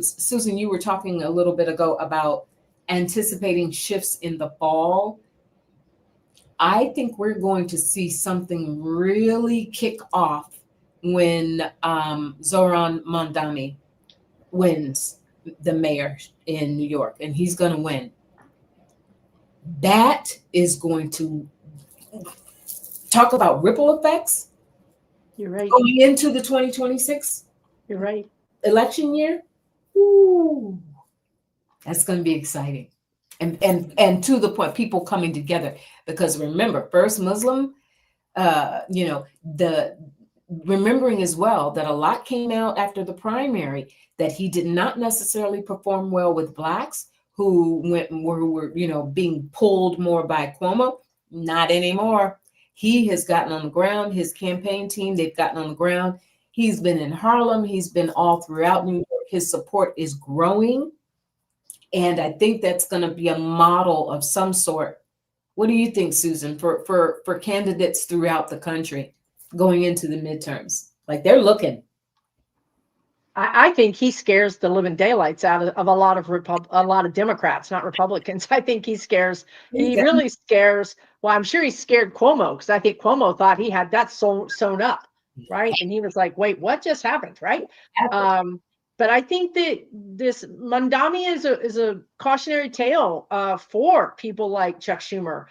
Susan, you were talking a little bit ago about anticipating shifts in the fall. I think we're going to see something really kick off when Zohran Mamdani wins the mayor in New York, and he's going to win. That is going to talk about ripple effects. You're right. Going into the 2026 You're right. election year. Ooh, that's going to be exciting. And to the point, people coming together, because remember, first Muslim, remembering as well that a lot came out after the primary, that he did not necessarily perform well with Blacks who were being pulled more by Cuomo. Not anymore. He has gotten on the ground. His campaign team, they've gotten on the ground. He's been in Harlem. He's been all throughout New York. His support is growing. And I think that's going to be a model of some sort. What do you think, Susan, for candidates throughout the country going into the midterms? Like, they're looking. I think he scares the living daylights out of a lot of Democrats, not Republicans. I think he really scares. Well, I'm sure he scared Cuomo, because I think Cuomo thought he had that sewn up, right? And he was like, wait, what just happened, right? But I think that this Mandami is a cautionary tale for people like Chuck Schumer,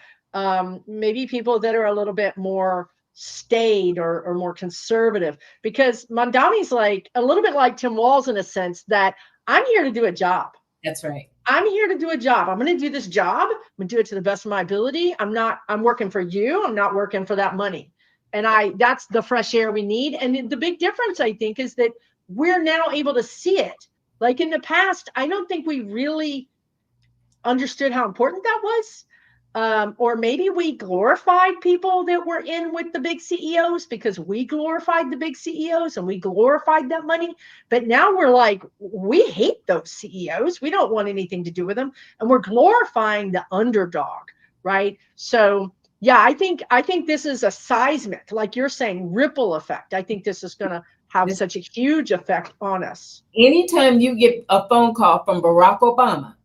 maybe people that are a little bit more staid or more conservative, because Mandami's like a little bit like Tim Walz in a sense that I'm here to do a job. That's right. I'm here to do a job. I'm going to do this job. I'm going to do it to the best of my ability. I'm working for you. I'm not working for that money. And that's the fresh air we need. And the big difference, I think, is that we're now able to see it. Like in the past, I don't think we really understood how important that was. Or maybe we glorified people that were in with the big CEOs because we glorified the big CEOs and we glorified that money. But now we're like, we hate those CEOs. We don't want anything to do with them. And we're glorifying the underdog, right? So yeah, I think this is a seismic, like you're saying, ripple effect. I think this is going to have such a huge effect on us. Anytime you get a phone call from Barack Obama,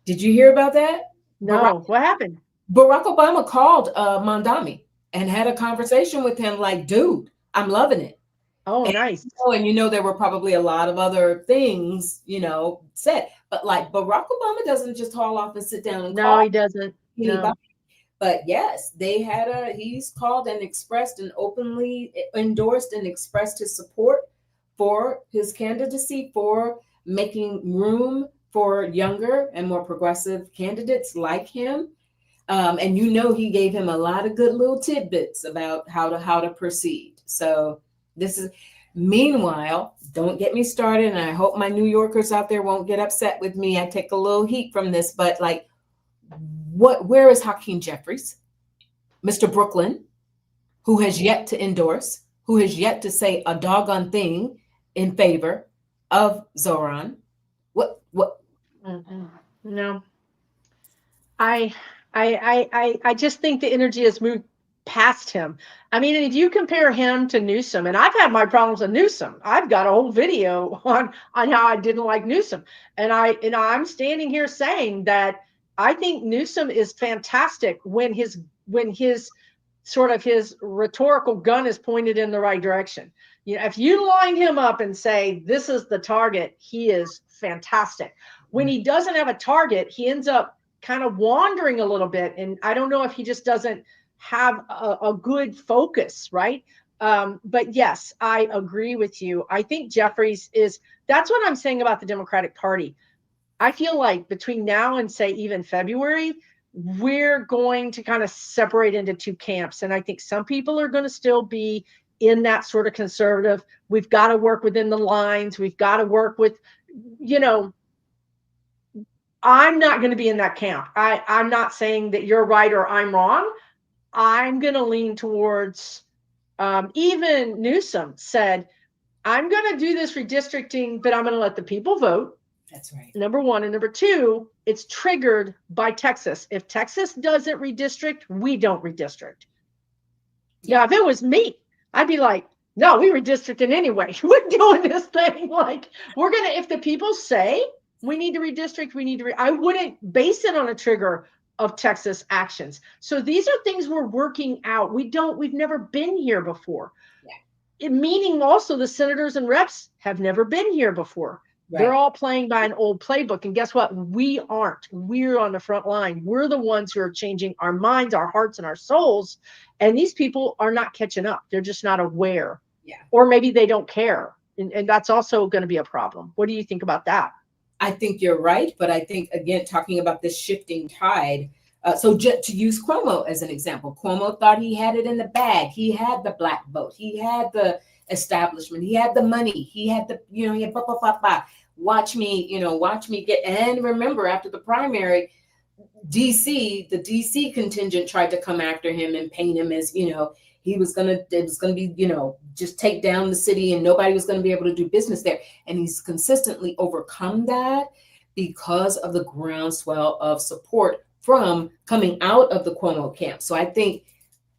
did you hear about that? No, what happened? Barack Obama called Mandami and had a conversation with him like, dude, I'm loving it. Oh, nice. And there were probably a lot of other things, said. But like Barack Obama doesn't just haul off and sit down and call. No, he doesn't. Anybody. No. But yes, he's called and expressed and openly endorsed and expressed his support for his candidacy, for making room for younger and more progressive candidates like him. And he gave him a lot of good little tidbits about how to proceed. So meanwhile, don't get me started. And I hope my New Yorkers out there won't get upset with me. I take a little heat from this, but like, where is Hakeem Jeffries, Mr. Brooklyn, who has yet to endorse, who has yet to say a doggone thing in favor of Zoran? What? No, I just think the energy has moved past him. I mean, if you compare him to Newsom, and I've had my problems with Newsom, I've got a whole video on how I didn't like Newsom, and I'm standing here saying that I think Newsom is fantastic when his sort of his rhetorical gun is pointed in the right direction. If you line him up and say, this is the target, he is fantastic. When he doesn't have a target, he ends up kind of wandering a little bit. And I don't know if he just doesn't have a good focus, right? But yes, I agree with you. I think Jeffries that's what I'm saying about the Democratic Party. I feel like between now and say even February, we're going to kind of separate into two camps. And I think some people are going to still be in that sort of conservative. We've got to work within the lines. We've got to work with, I'm not going to be in that camp. I'm not saying that you're right or I'm wrong. I'm going to lean towards, even Newsom said, I'm going to do this redistricting, but I'm going to let the people vote. That's right. Number one. And number two, it's triggered by Texas. If Texas doesn't redistrict, we don't redistrict. Yeah, if it was me, I'd be like, no, we redistricting anyway. We're doing this thing. Like, if the people say we need to redistrict, I wouldn't base it on a trigger of Texas actions. So these are things we're working out. We've never been here before. Yeah. Meaning also the senators and reps have never been here before. Right. They're all playing by an old playbook. And guess what? We aren't. We're on the front line. We're the ones who are changing our minds, our hearts, and our souls. And these people are not catching up. They're just not aware. Yeah. Or maybe they don't care. And that's also going to be a problem. What do you think about that? I think you're right. But I think, again, talking about this shifting tide. So just to use Cuomo as an example, Cuomo thought he had it in the bag. He had the black vote. He had the establishment. He had the money. He had the, he had blah, blah, blah, blah. Watch me get, and remember after the primary, the DC contingent tried to come after him and paint him as, it was going to be, just take down the city and nobody was going to be able to do business there. And he's consistently overcome that because of the groundswell of support from coming out of the Cuomo camp. So I think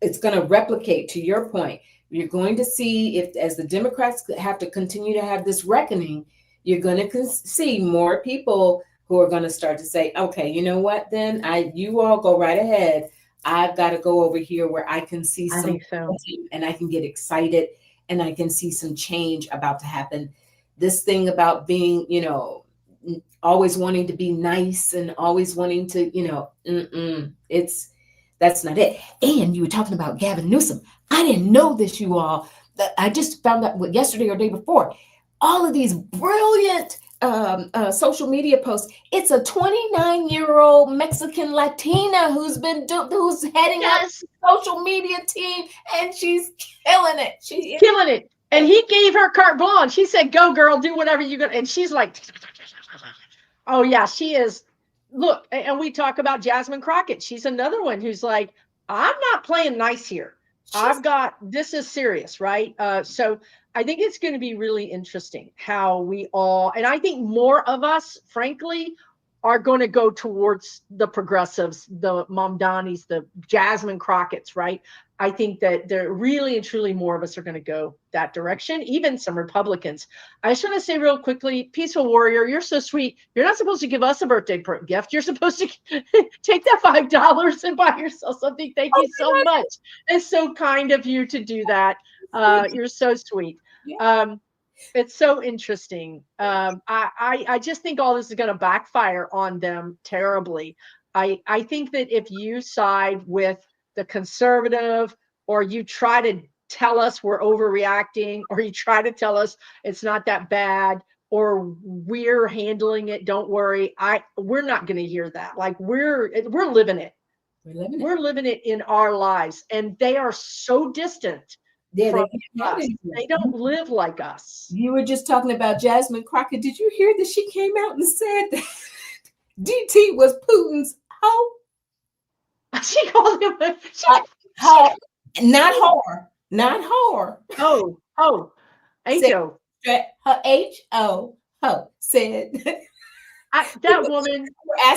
it's going to replicate, to your point. You're going to see, as the Democrats have to continue to have this reckoning, you're going to see more people who are going to start to say, okay, you know what, then you all go right ahead. I've got to go over here where I can see and I can get excited and I can see some change about to happen this thing about being, always wanting to be nice and always wanting to, that's not it. And you were talking about Gavin Newsom. I didn't know this, you all. I just found out yesterday or day before. All of these brilliant social media posts. It's a 29-year-old Mexican Latina who's heading up the social media team, and she's killing it. She's killing it. And he gave her carte blanche. He said, "Go, girl, do whatever you're gonna." And she's like, "Oh yeah, she is." Look, and we talk about Jasmine Crockett. She's another one who's like, "I'm not playing nice here. This is serious, right?" So I think it's going to be really interesting how we all, and I think more of us, frankly, are going to go towards the progressives, the Mamdanis, the Jasmine Crockett's, right? I think that there really and truly more of us are going to go that direction, even some Republicans. I just want to say real quickly, Peaceful Warrior, you're so sweet. You're not supposed to give us a birthday gift. You're supposed to take that $5 and buy yourself something. Thank you so much. It's so kind of you to do that. You're so sweet. It's so interesting. I just think all this is going to backfire on them terribly. I think that if you side with the conservative, or you try to tell us we're overreacting, or you try to tell us it's not that bad, or we're handling it, don't worry, we're not going to hear that. Like we're living it. We're living it in our lives, and they are so distant. Yeah, they don't live like us. You were just talking about Jasmine Crockett. Did you hear that she came out and said that DT was Putin's hoe? She called him hoe, not whore, not whore. Oh, H-O. Her H-O, ho, said. That woman.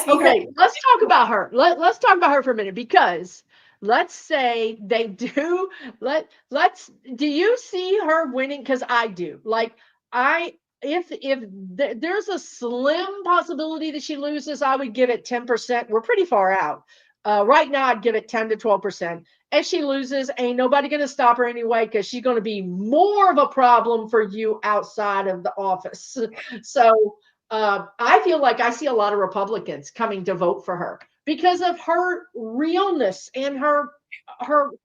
Okay, let's talk about her. Let's talk about her for a minute, because let's say they do. Do you see her winning? Because I do. Like if there's a slim possibility that she loses, I would give it 10%. We're pretty far out. Right now, I'd give it 10 to 12%. If she loses, ain't nobody going to stop her anyway, because she's going to be more of a problem for you outside of the office. So I feel like I see a lot of Republicans coming to vote for her because of her realness and her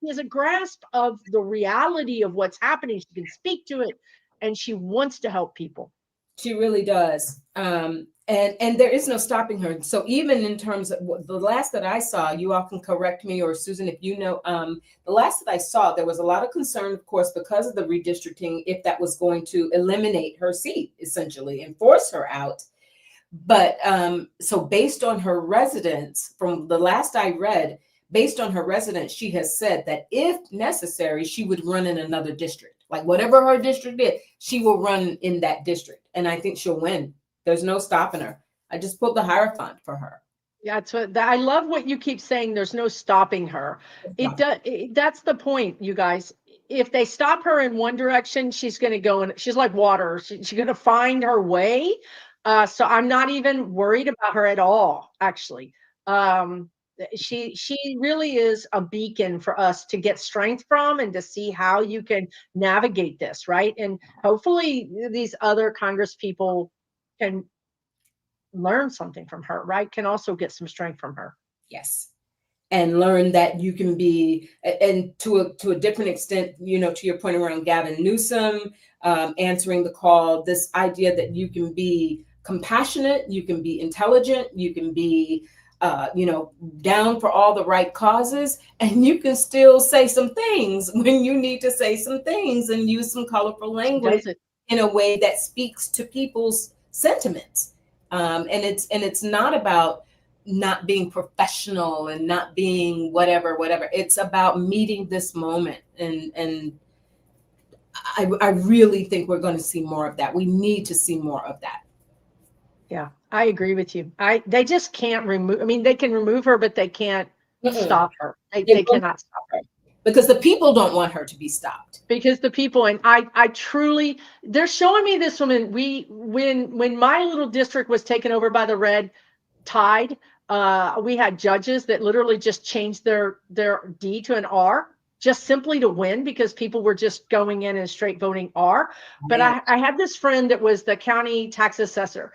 has a grasp of the reality of what's happening. She can speak to it, and she wants to help people. She really does. And there is no stopping her. So even in terms of the last that I saw, you all can correct me, or Susan, if you know, the last that I saw, there was a lot of concern, of course, because of the redistricting, if that was going to eliminate her seat, essentially, and force her out. But so based on her residence, from the last I read, based on her residence, she has said that if necessary, she would run in another district. Like whatever her district is, she will run in that district. And I think she'll win. There's no stopping her. I just pulled the Hierophant for her. Yeah, I love what you keep saying. There's no stopping her. That's the point, you guys. If they stop her in one direction, she's going to go in. She's like water. She's going to find her way. So I'm not even worried about her at all, actually. She really is a beacon for us to get strength from, and to see how you can navigate this, right? And hopefully these other Congress people can learn something from her, right? Can also get some strength from her. Yes. And learn that you can be, and to a different extent, to your point around Gavin Newsom, answering the call, this idea that you can be compassionate, you can be intelligent, you can be, down for all the right causes, and you can still say some things when you need to say some things, and use some colorful language in a way that speaks to people's sentiments. And it's not about not being professional and not being whatever. It's about meeting this moment. And I really think we're going to see more of that. We need to see more of that. Yeah, I agree with you. They just can't remove. I mean, they can remove her, but they can't stop her. They cannot stop her. Because the people don't want her to be stopped. Because the people, and I truly, they're showing me this woman. When my little district was taken over by the red tide, we had judges that literally just changed their D to an R. just simply to win because people were just going in and straight voting R. But Right. I had this friend that was the county tax assessor.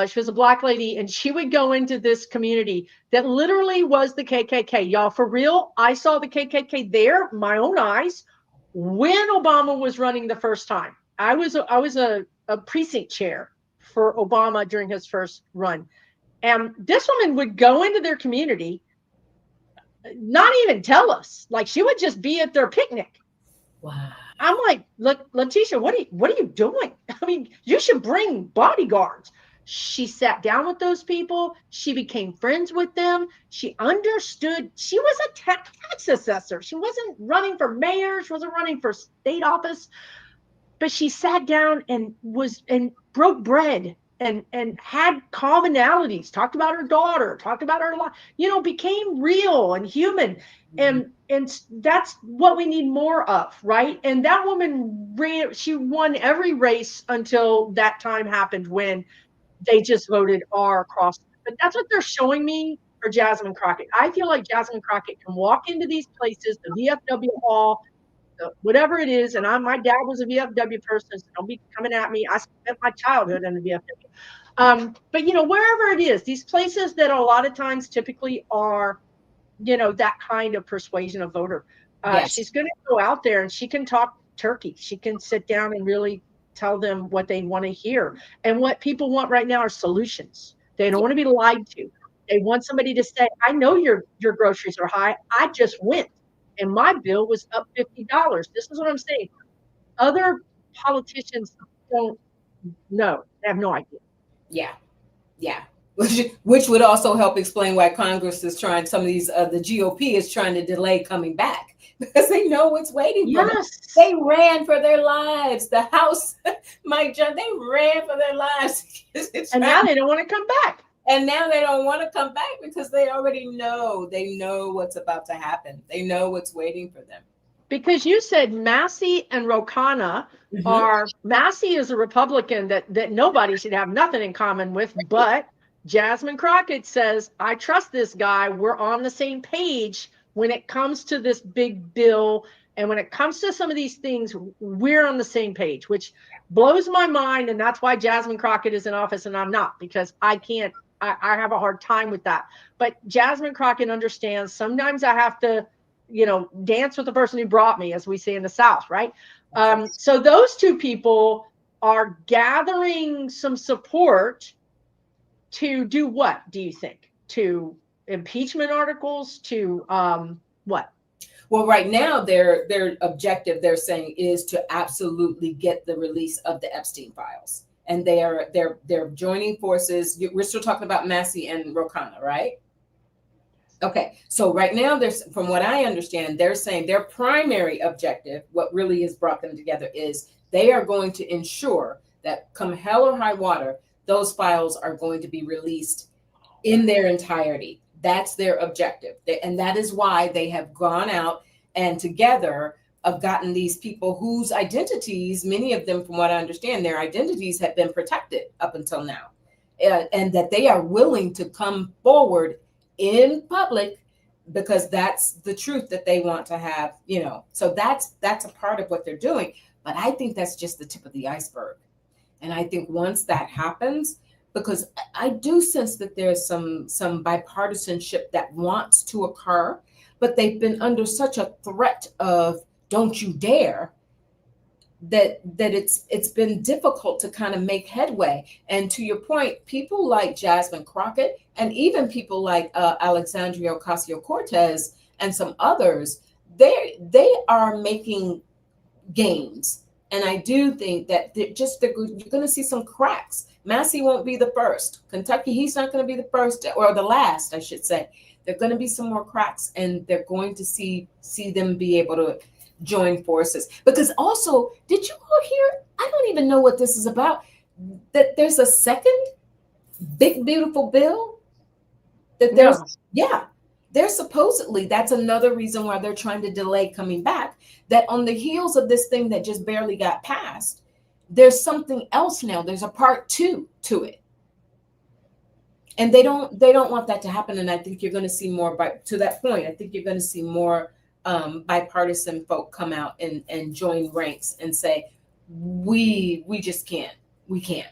She was a Black lady, and she would go into this community that literally was the KKK. Y'all, for real, I saw the KKK there, my own eyes, when Obama was running the first time. I was a precinct chair for Obama during his first run. And this woman would go into their community, not even tell us. Like, she would just be at their picnic. Wow. I'm like, look, Letitia, what are you doing? I mean, you should bring bodyguards. She sat down with those people. She became friends with them. She understood. She was a tax assessor. She wasn't running for mayor. She wasn't running for state office. But she sat down and broke bread and had commonalities, talked about her daughter, talked about her life, became real and human. And that's what we need more of, right? And that woman she won every race until that time happened when they just voted R across. But that's what they're showing me for Jasmine Crockett. I feel like Jasmine Crockett can walk into these places, the VFW hall, whatever it is. And my dad was a VFW person, so don't be coming at me. I spent my childhood in the VFW. But wherever it is, these places that a lot of times typically are, that kind of persuasion of voter. Yes. She's going to go out there and she can talk turkey. She can sit down and really tell them what they want to hear. And what people want right now are solutions. They don't want to be lied to. They want somebody to say, I know your groceries are high. I just went and my bill was up $50. This is what I'm saying. Other politicians don't know. They have no idea. Yeah. Yeah. Which would also help explain why Congress is trying, some of these, the GOP is trying to delay coming back because they know what's waiting for them. They ran for their lives. The House, Mike John, they ran for their lives. And now they don't want to come back. And now they don't want to come back because they already know. They know what's about to happen. They know what's waiting for them. Because you said Massey and Ro Khanna are, Massey is a Republican that nobody should have nothing in common with, but Jasmine Crockett says, I trust this guy. We're on the same page when it comes to this big bill. And when it comes to some of these things, we're on the same page, which blows my mind. And that's why Jasmine Crockett is in office and I'm not, because I have a hard time with that. But Jasmine Crockett understands sometimes I have to, dance with the person who brought me, as we say in the South, right? So those two people are gathering some support to do what, do you think? To impeachment articles, to what? Well, right now, their objective, they're saying, is to absolutely get the release of the Epstein files. And they're joining forces. We're still talking about Massey and Ro Khanna, right? Okay, so right now, from what I understand, they're saying their primary objective, what really has brought them together, is they are going to ensure that come hell or high water, those files are going to be released in their entirety. That's their objective. And that is why they have gone out and together have gotten these people whose identities, many of them, from what I understand, their identities have been protected up until now. And that they are willing to come forward in public because that's the truth that they want to have, So that's a part of what they're doing. But I think that's just the tip of the iceberg. And I think once that happens, because I do sense that there's some bipartisanship that wants to occur, but they've been under such a threat of don't you dare, that it's been difficult to kind of make headway. And to your point, people like Jasmine Crockett and even people like Alexandria Ocasio-Cortez and some others, they are making gains. And I do think that you're going to see some cracks. Massey won't be the first. Kentucky, he's not going to be the first or the last, I should say. There are going to be some more cracks, and they're going to see them be able to join forces. Because also, did you all hear? I don't even know what this is about. That there's a second big beautiful bill. That there's There's supposedly, that's another reason why they're trying to delay coming back, that on the heels of this thing that just barely got passed, there's something else now. There's a part 2 to it. And they don't want that to happen. And I think you're going to see more, to that point, I think you're going to see more bipartisan folk come out and join ranks and say, we just can't. We can't.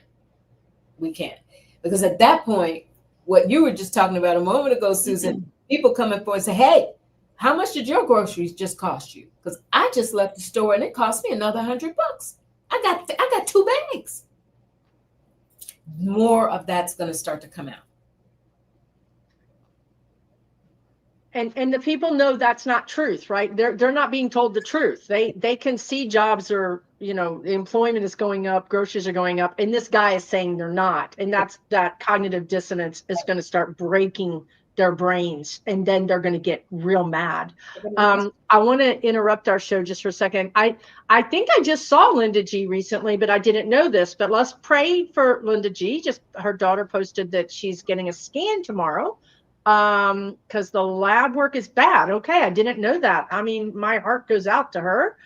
Because at that point, what you were just talking about a moment ago, Susan, people coming forward and say, hey, how much did your groceries just cost you? Because I just left the store and it cost me another $100. I got 2 bags. More of that's going to start to come out. And the people know that's not truth, right? They're not being told the truth. They can see jobs or, employment is going up, groceries are going up, and this guy is saying they're not. And that cognitive dissonance is going to start breaking their brains, and then they're going to get real mad. I want to interrupt our show just for a second. I think I just saw Linda G recently, but I didn't know this. But let's pray for Linda G. Just her daughter posted that she's getting a scan tomorrow. Because the lab work is bad. Okay, I didn't know that. I mean, my heart goes out to her.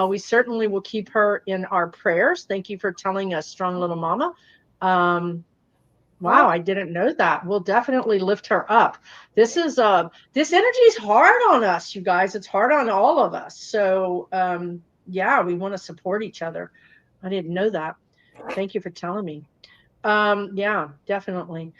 We certainly will keep her in our prayers. Thank you for telling us, strong little mama. Wow, I didn't know that. We'll definitely lift her up. This energy is hard on us, you guys. It's hard on all of us. So yeah, we want to support each other. I didn't know that. Thank you for telling me. Yeah, definitely.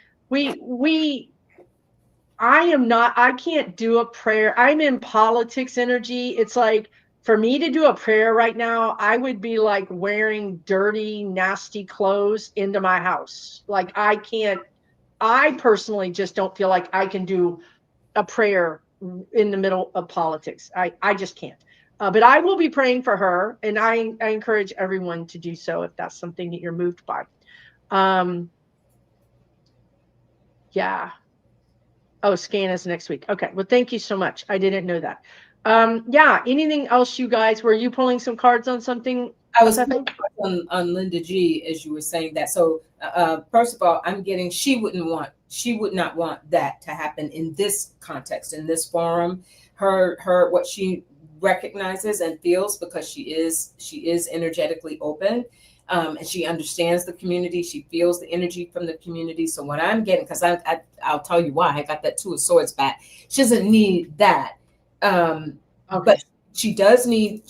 I can't do a prayer. I'm in politics energy. It's like, for me to do a prayer right now, I would be like wearing dirty, nasty clothes into my house. Like I personally just don't feel like I can do a prayer in the middle of politics. I just can't. But I will be praying for her, and I encourage everyone to do so if that's something that you're moved by. Yeah. Oh, scan is next week. Okay. Well, thank you so much. I didn't know that. Yeah. Anything else, you guys? Were you pulling some cards on something? I was on Linda G as you were saying that. So first of all, I'm getting she would not want that to happen in this context, in this forum. Her what she recognizes and feels, because she is energetically open. And she understands the community. She feels the energy from the community. So what I'm getting, because I'll tell you why I got that 2 of Swords back. She doesn't need that, okay. But she does need.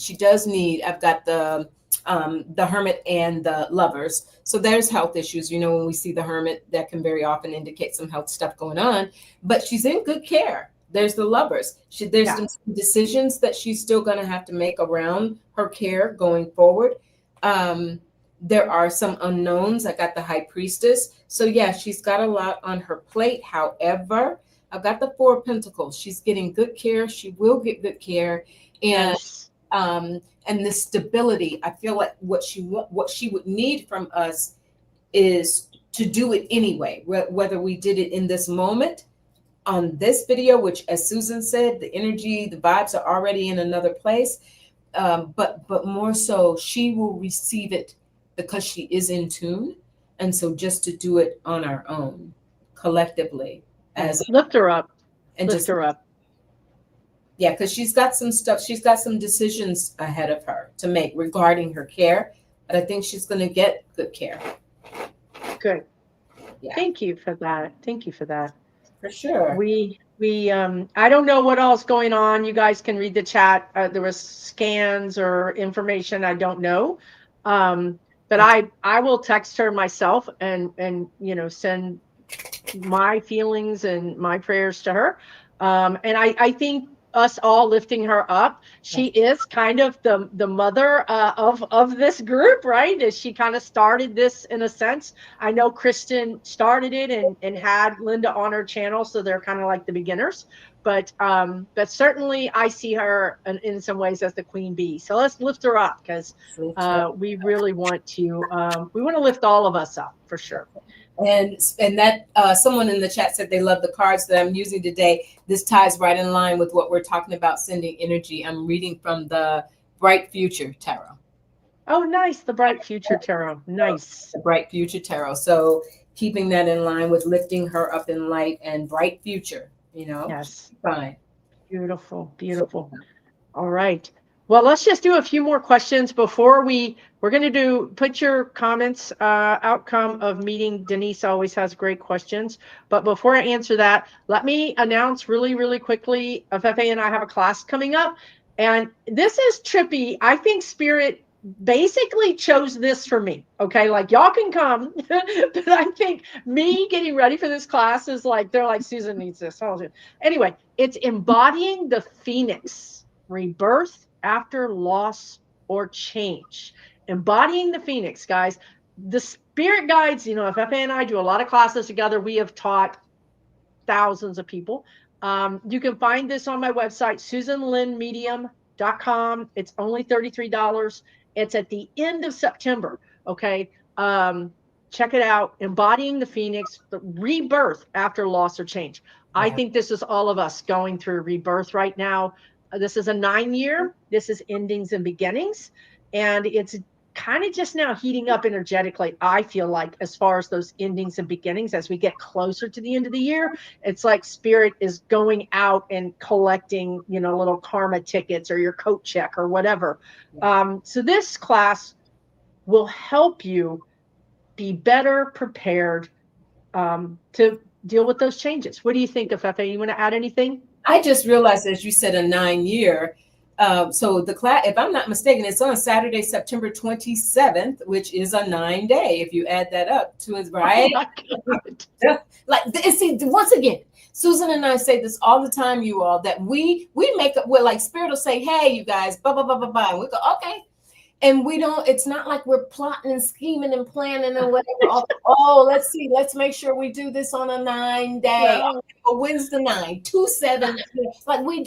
I've got the Hermit and the Lovers. So there's health issues. When we see the Hermit, that can very often indicate some health stuff going on. But she's in good care. There's the Lovers. There's some decisions that she's still going to have to make around her care going forward. There are some unknowns. I got the High Priestess. So yeah, she's got a lot on her plate. However, I've got the 4 of Pentacles. She's getting good care. She will get good care. And the stability, I feel like what she would need from us is to do it anyway, whether we did it in this moment on this video, which, as Susan said, the energy, the vibes are already in another place. But more so, she will receive it because she is in tune. And so just to do it on our own, collectively, as lift her up and lift her up. Yeah, because she's got some stuff. She's got some decisions ahead of her to make regarding her care. But I think she's going to get good care. Good. Yeah. Thank you for that. For sure. I don't know what else going on. You guys can read the chat. There was scans or information I don't know. But I will text her myself and send my feelings and my prayers to her. And I think us all lifting her up. She is kind of the mother of this group, right? As she kind of started this in a sense. I know Kristen started it and had Linda on her channel, so they're kind of like the beginners. But certainly I see her in some ways as the queen bee. So let's lift her up, because we really want to lift all of us up for sure. And that someone in the chat said they love the cards that I'm using today. This ties right in line with what we're talking about, sending energy. I'm reading from the Bright Future Tarot. Oh, nice. The Bright Future Tarot. Nice. The Bright Future Tarot. So keeping that in line with lifting her up in light and bright future, Yes. Fine. Beautiful. Beautiful. All right. Well, let's just do a few more questions before we're going to put your comments, outcome of meeting. Denise always has great questions. But before I answer that, let me announce really, really quickly, Afefe and I have a class coming up. And this is trippy. I think Spirit basically chose this for me. Okay. Like y'all can come, but I think me getting ready for this class is like, they're like, Susan needs this. Anyway, it's embodying the Phoenix, rebirth after loss or change. Embodying the Phoenix, guys. The spirit guides, if Afefe and I do a lot of classes together, we have taught thousands of people. You can find this on my website, susanlynnmedium.com. It's only $33. It's at the end of September. Okay. Check it out. Embodying the Phoenix, the rebirth after loss or change. Yeah. I think this is all of us going through rebirth right now. This is a 9-year. This is endings and beginnings. And it's kind of just now heating up energetically, I feel like, as far as those endings and beginnings. As we get closer to the end of the year, it's like Spirit is going out and collecting, little karma tickets or your coat check or whatever. So this class will help you be better prepared to deal with those changes. What do you think, Afefe? You want to add anything? I just realized, as you said, a 9-year. So the class, if I'm not mistaken, it's on Saturday, September 27th, which is a 9-day. If you add that up to his right, see, once again, Susan and I say this all the time, you all, that we make up. We're like Spirit will say, "Hey, you guys, blah blah blah blah blah," and we go, "Okay." And we don't, it's not like we're plotting and scheming and planning and whatever. Let's make sure we do this on a 9-day. No. But when's the 9? 2-7. Like we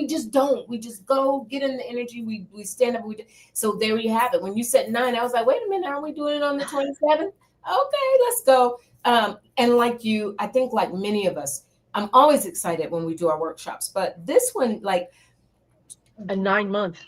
just don't. We just go get in the energy. We stand up. So there you have it. When you said 9, I was like, wait a minute, aren't we doing it on the 27th? Okay, let's go. And like you, I think like many of us, I'm always excited when we do our workshops. But this one, like, a 9-month,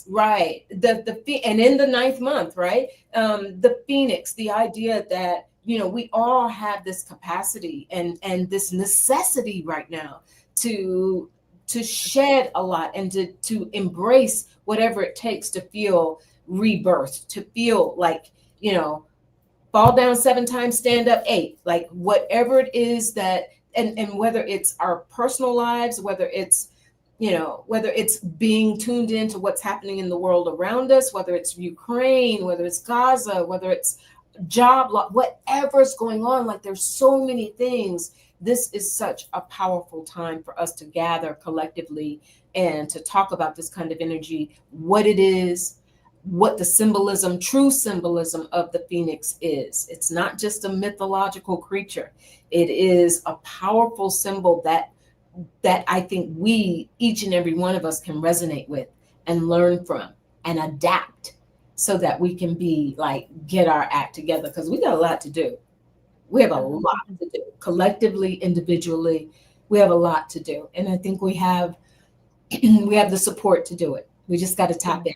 right? And in the 9th month, right? The Phoenix, the idea that we all have this capacity and this necessity right now to shed a lot and to embrace whatever it takes to feel rebirth, to feel like fall down 7 times, stand up 8, like whatever it is that, and whether it's our personal lives, whether it's being tuned into what's happening in the world around us, whether it's Ukraine, whether it's Gaza, whether it's job loss, whatever's going on, like there's so many things. This is such a powerful time for us to gather collectively and to talk about this kind of energy, what it is, what the true symbolism of the Phoenix is. It's not just a mythological creature. It is a powerful symbol that I think each and every one of us can resonate with and learn from and adapt so that we can get our act together, because we got a lot to do. We have a lot to do collectively, individually. We have a lot to do. And I think we have the support to do it. We just got to tap in.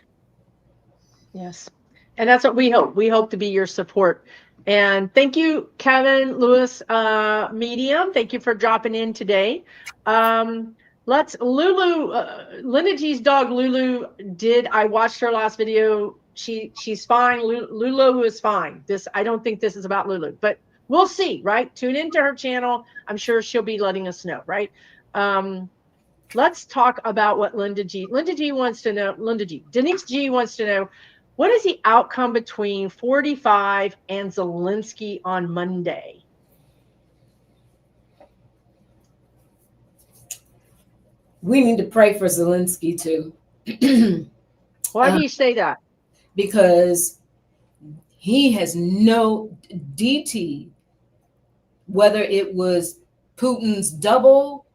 Yes. And that's what we hope. We hope to be your support. And thank you, Kevin Lewis, Medium. Thank you for dropping in today. Lulu, Linda G's dog, Lulu, I watched her last video. She's fine. Lulu is fine. I don't think this is about Lulu, but we'll see, right? Tune into her channel. I'm sure she'll be letting us know, right? Let's talk about what Denise G wants to know, what is the outcome between 45 and Zelensky on Monday? We need to pray for Zelensky too. Why do you say that? Because he has no DT, whether it was Putin's double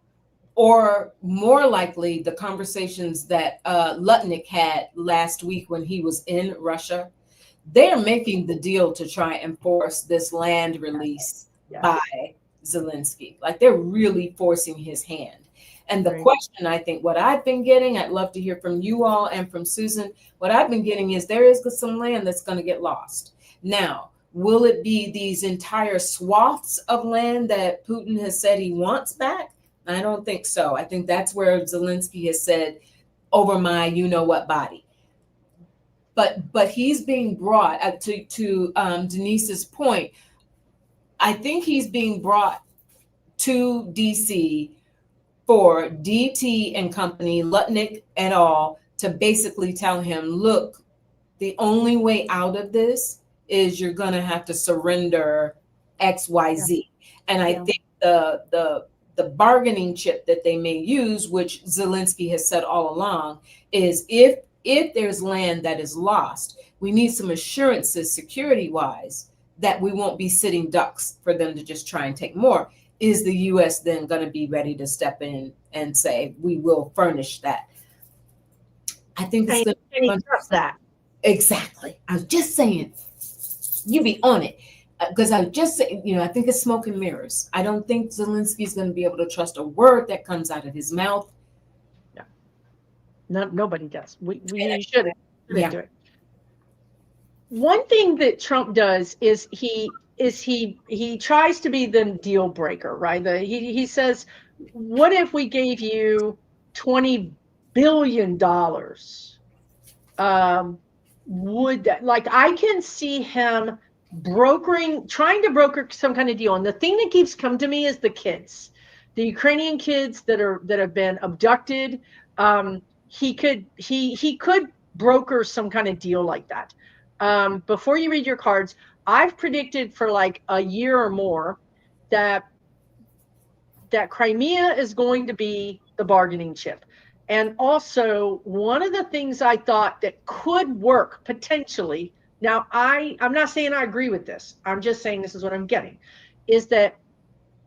or more likely the conversations that Lutnick had last week when he was in Russia. They're making the deal to try and force this land release by Zelensky. Like they're really forcing his hand. And the question, I think, what I've been getting, I'd love to hear from you all and from Susan, what I've been getting is there is some land that's going to get lost. Now, will it be these entire swaths of land that Putin has said he wants back? I don't think so. I think that's where Zelensky has said over my what body. But he's being brought to Denise's point. I think he's being brought to DC for DT and company, Lutnick et al., to basically tell him, look, the only way out of this is you're going to have to surrender XYZ. And I think the bargaining chip that they may use, which Zelensky has said all along, is if there's land that is lost, we need some assurances security-wise that we won't be sitting ducks for them to just try and take more. Is the U.S. then going to be ready to step in and say, we will furnish that? I think it's going to trust that. Exactly. I was just saying, you be on it. Because I was just saying, I think it's smoke and mirrors. I don't think Zelensky's going to be able to trust a word that comes out of his mouth. Yeah. Nobody does. We shouldn't do it. One thing that Trump does is he tries to be the deal breaker, right? He says, what if we gave you $20 billion? Would that, like, I can see him trying to broker some kind of deal. And the thing that keeps coming to me is the Ukrainian kids that have been abducted. He could broker some kind of deal like that. Before you read your cards, I've predicted for like a year or more that Crimea is going to be the bargaining chip. And also, one of the things I thought that could work potentially, now I'm not saying I agree with this, I'm just saying this is what I'm getting, is that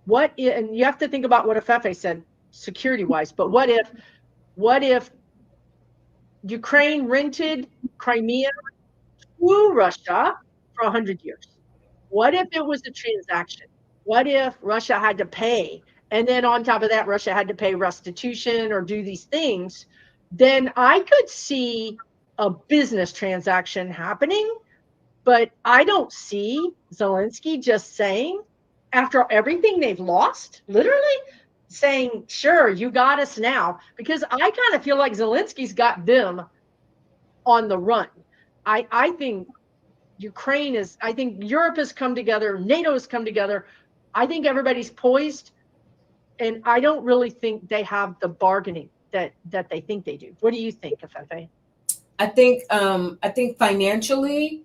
and you have to think about what Afefe said security-wise, but what if Ukraine rented Crimea to Russia for 100 years? What if it was a transaction? What if Russia had to pay? And then on top of that, Russia had to pay restitution or do these things? Then I could see a business transaction happening, but I don't see Zelensky just saying, after everything they've lost, literally saying, sure, you got us now, because I kind of feel like Zelensky's got them on the run. I think I think Europe has come together, NATO has come together. I think everybody's poised, and I don't really think they have the bargaining that they think they do. What do you think, Afefe? I think financially,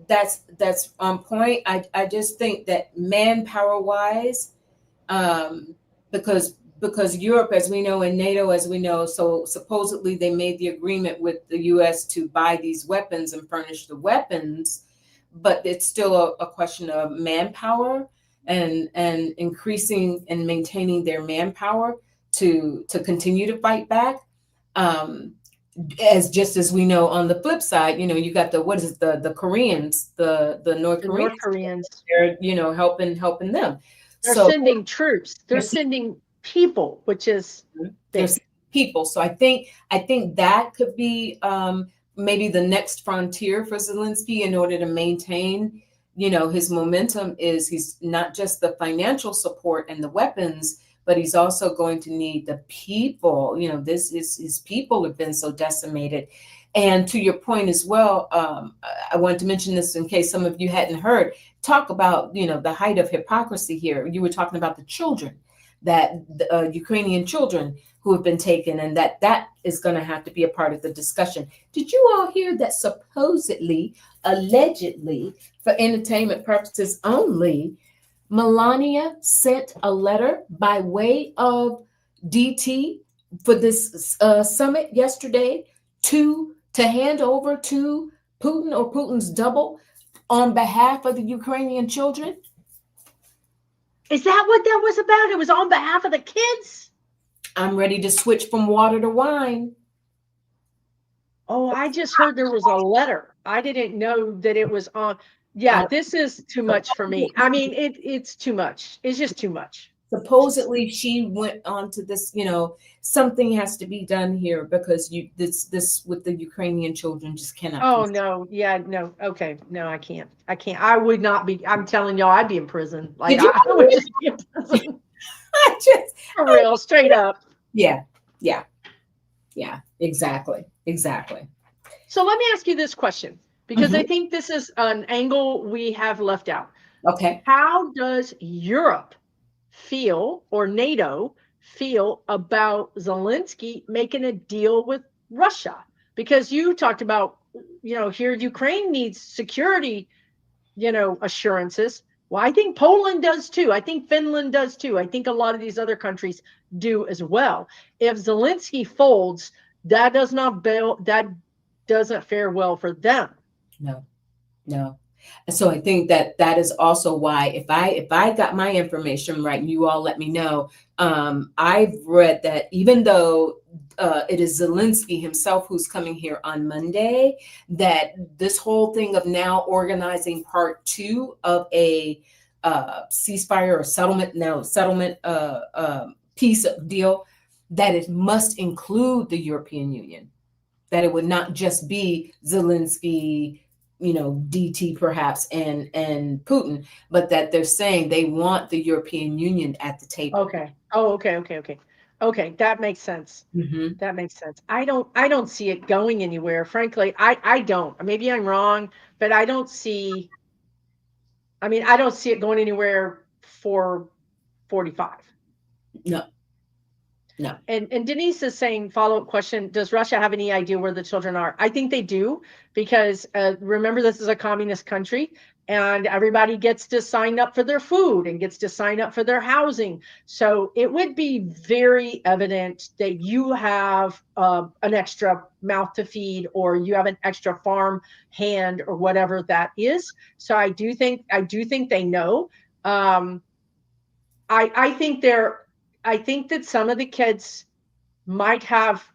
that's on point. I just think that manpower wise, because Europe, as we know, and NATO, as we know, so supposedly they made the agreement with the U.S. to buy these weapons and furnish the weapons, but it's still a question of manpower and increasing and maintaining their manpower to continue to fight back. As we know, on the flip side, you got the Koreans, the North Koreans, they're helping them. They're sending troops. They're sending people, which is people. So I think that could be maybe the next frontier for Zelensky in order to maintain, his momentum. Is he's not just the financial support and the weapons, but he's also going to need the people. His people have been so decimated. And to your point as well, I wanted to mention this in case some of you hadn't heard. Talk about, the height of hypocrisy here. You were talking about the children, that Ukrainian children who have been taken, and that is going to have to be a part of the discussion. Did you all hear that supposedly, allegedly, for entertainment purposes only, Melania sent a letter by way of DT for this summit yesterday to hand over to Putin or Putin's double on behalf of the Ukrainian children? Is that what that was about? It was on behalf of the kids? I'm ready to switch from water to wine. Oh, I just heard there was a letter. I didn't know that it was on. Yeah, this is too much for me. I mean, it's too much. It's just too much. Supposedly she went on to this, something has to be done here because this with the Ukrainian children just cannot. Oh, no. Yeah, no. Okay. No, I can't. I would not be. I'm telling y'all, I'd be in prison. Like, I would just be in prison. For real, straight up. Yeah. Yeah, exactly. Exactly. So let me ask you this question, because I think this is an angle we have left out. Okay. How does Europe feel, or NATO feel, about Zelensky making a deal with Russia? Because you talked about, here Ukraine needs security, assurances. Well, I think Poland does too. I think Finland does too. I think a lot of these other countries do as well. If Zelensky folds, that doesn't fare well for them. No, no. And so I think that that is also why, if I got my information right, and you all let me know, I've read that even though it is Zelensky himself who's coming here on Monday, that this whole thing of now organizing part two of a ceasefire or settlement peace deal, that it must include the European Union, that it would not just be Zelensky, DT perhaps, and Putin, but that they're saying they want the European Union at the table. Okay. Oh, okay. That makes sense. Mm-hmm. That makes sense. I don't see it going anywhere. Frankly, I don't. Maybe I'm wrong, but I don't see. I mean, I don't see it going anywhere for 45. No, no. And Denise is saying, follow-up question, does Russia have any idea where the children are? I think they do, because remember, this is a communist country, and everybody gets to sign up for their food and gets to sign up for their housing. So it would be very evident that you have an extra mouth to feed, or you have an extra farm hand, or whatever that is. So I do think they know. I think I think that some of the kids might have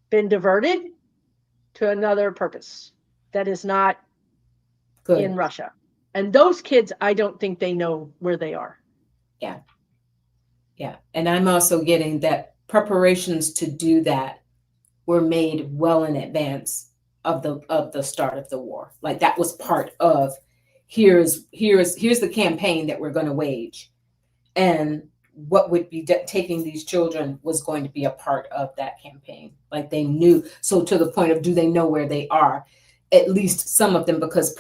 been diverted to another purpose that is not in Good. Russia. And those kids, I don't think they know where they are. Yeah. Yeah. And I'm also getting that preparations to do that were made well in advance of the start of the war. Like that was part of, here's the campaign that we're going to wage, and what would be taking these children was going to be a part of that campaign. Like they knew. So to the point of, do they know where they are? At least some of them, because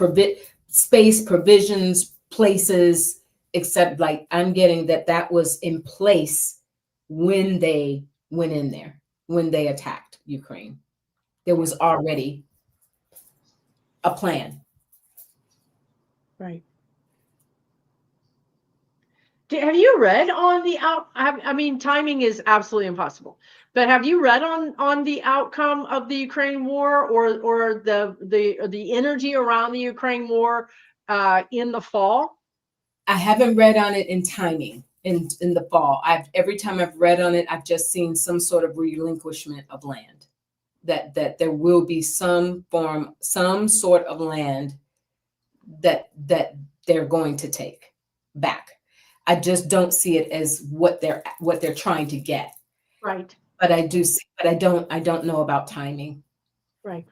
space, provisions, places, except, like, I'm getting that was in place when they went in there, when they attacked Ukraine. There was already a plan. Right. Have you read on the out? I mean, timing is absolutely impossible. But have you read on the outcome of the Ukraine war, or the energy around the Ukraine war in the fall? I haven't read on it in timing in the fall. Every time I've read on it, I've just seen some sort of relinquishment of land. That there will be some sort of land that they're going to take back. I just don't see it as what they're trying to get. Right. But I do see, but I don't know about timing. Right.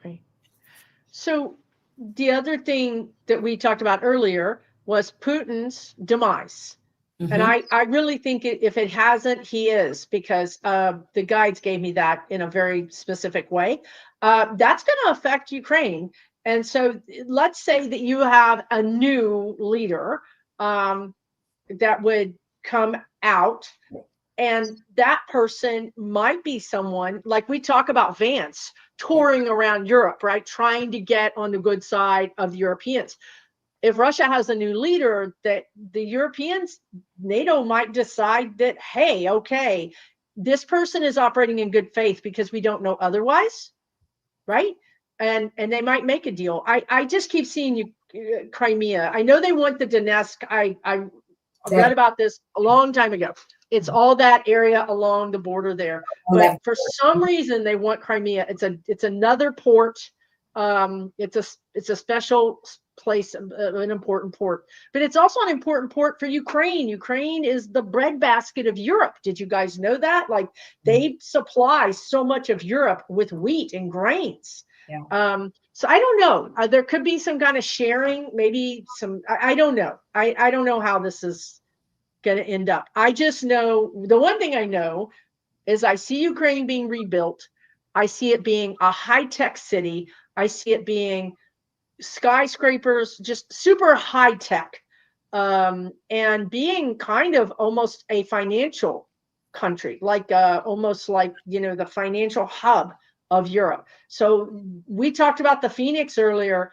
So the other thing that we talked about earlier was Putin's demise. Mm-hmm. And I really think if it hasn't, he is, because the guides gave me that in a very specific way. That's going to affect Ukraine. And so let's say that you have a new leader that would come out, and that person might be someone like, we talk about Vance touring around Europe, right? Trying to get on the good side of the Europeans. If Russia has a new leader, that the Europeans, NATO might decide that, hey, okay, this person is operating in good faith because we don't know otherwise, right? And they might make a deal. I just keep seeing you, Crimea. I know they want the Donetsk. I read about this a long time ago. It's all that area along the border there. But for some reason, they want Crimea. It's another port. It's a special place, an important port. But it's also an important port for Ukraine. Ukraine is the breadbasket of Europe. Did you guys know that? Like, they supply so much of Europe with wheat and grains. Yeah. So I don't know. There could be some kind of sharing, maybe some. I don't know. I don't know how this is going to end up. I just know, the one thing I know is I see Ukraine being rebuilt. I see it being a high-tech city. I see it being skyscrapers, just super high tech, and being kind of almost a financial country, like almost like, the financial hub of Europe. So we talked about the Phoenix earlier.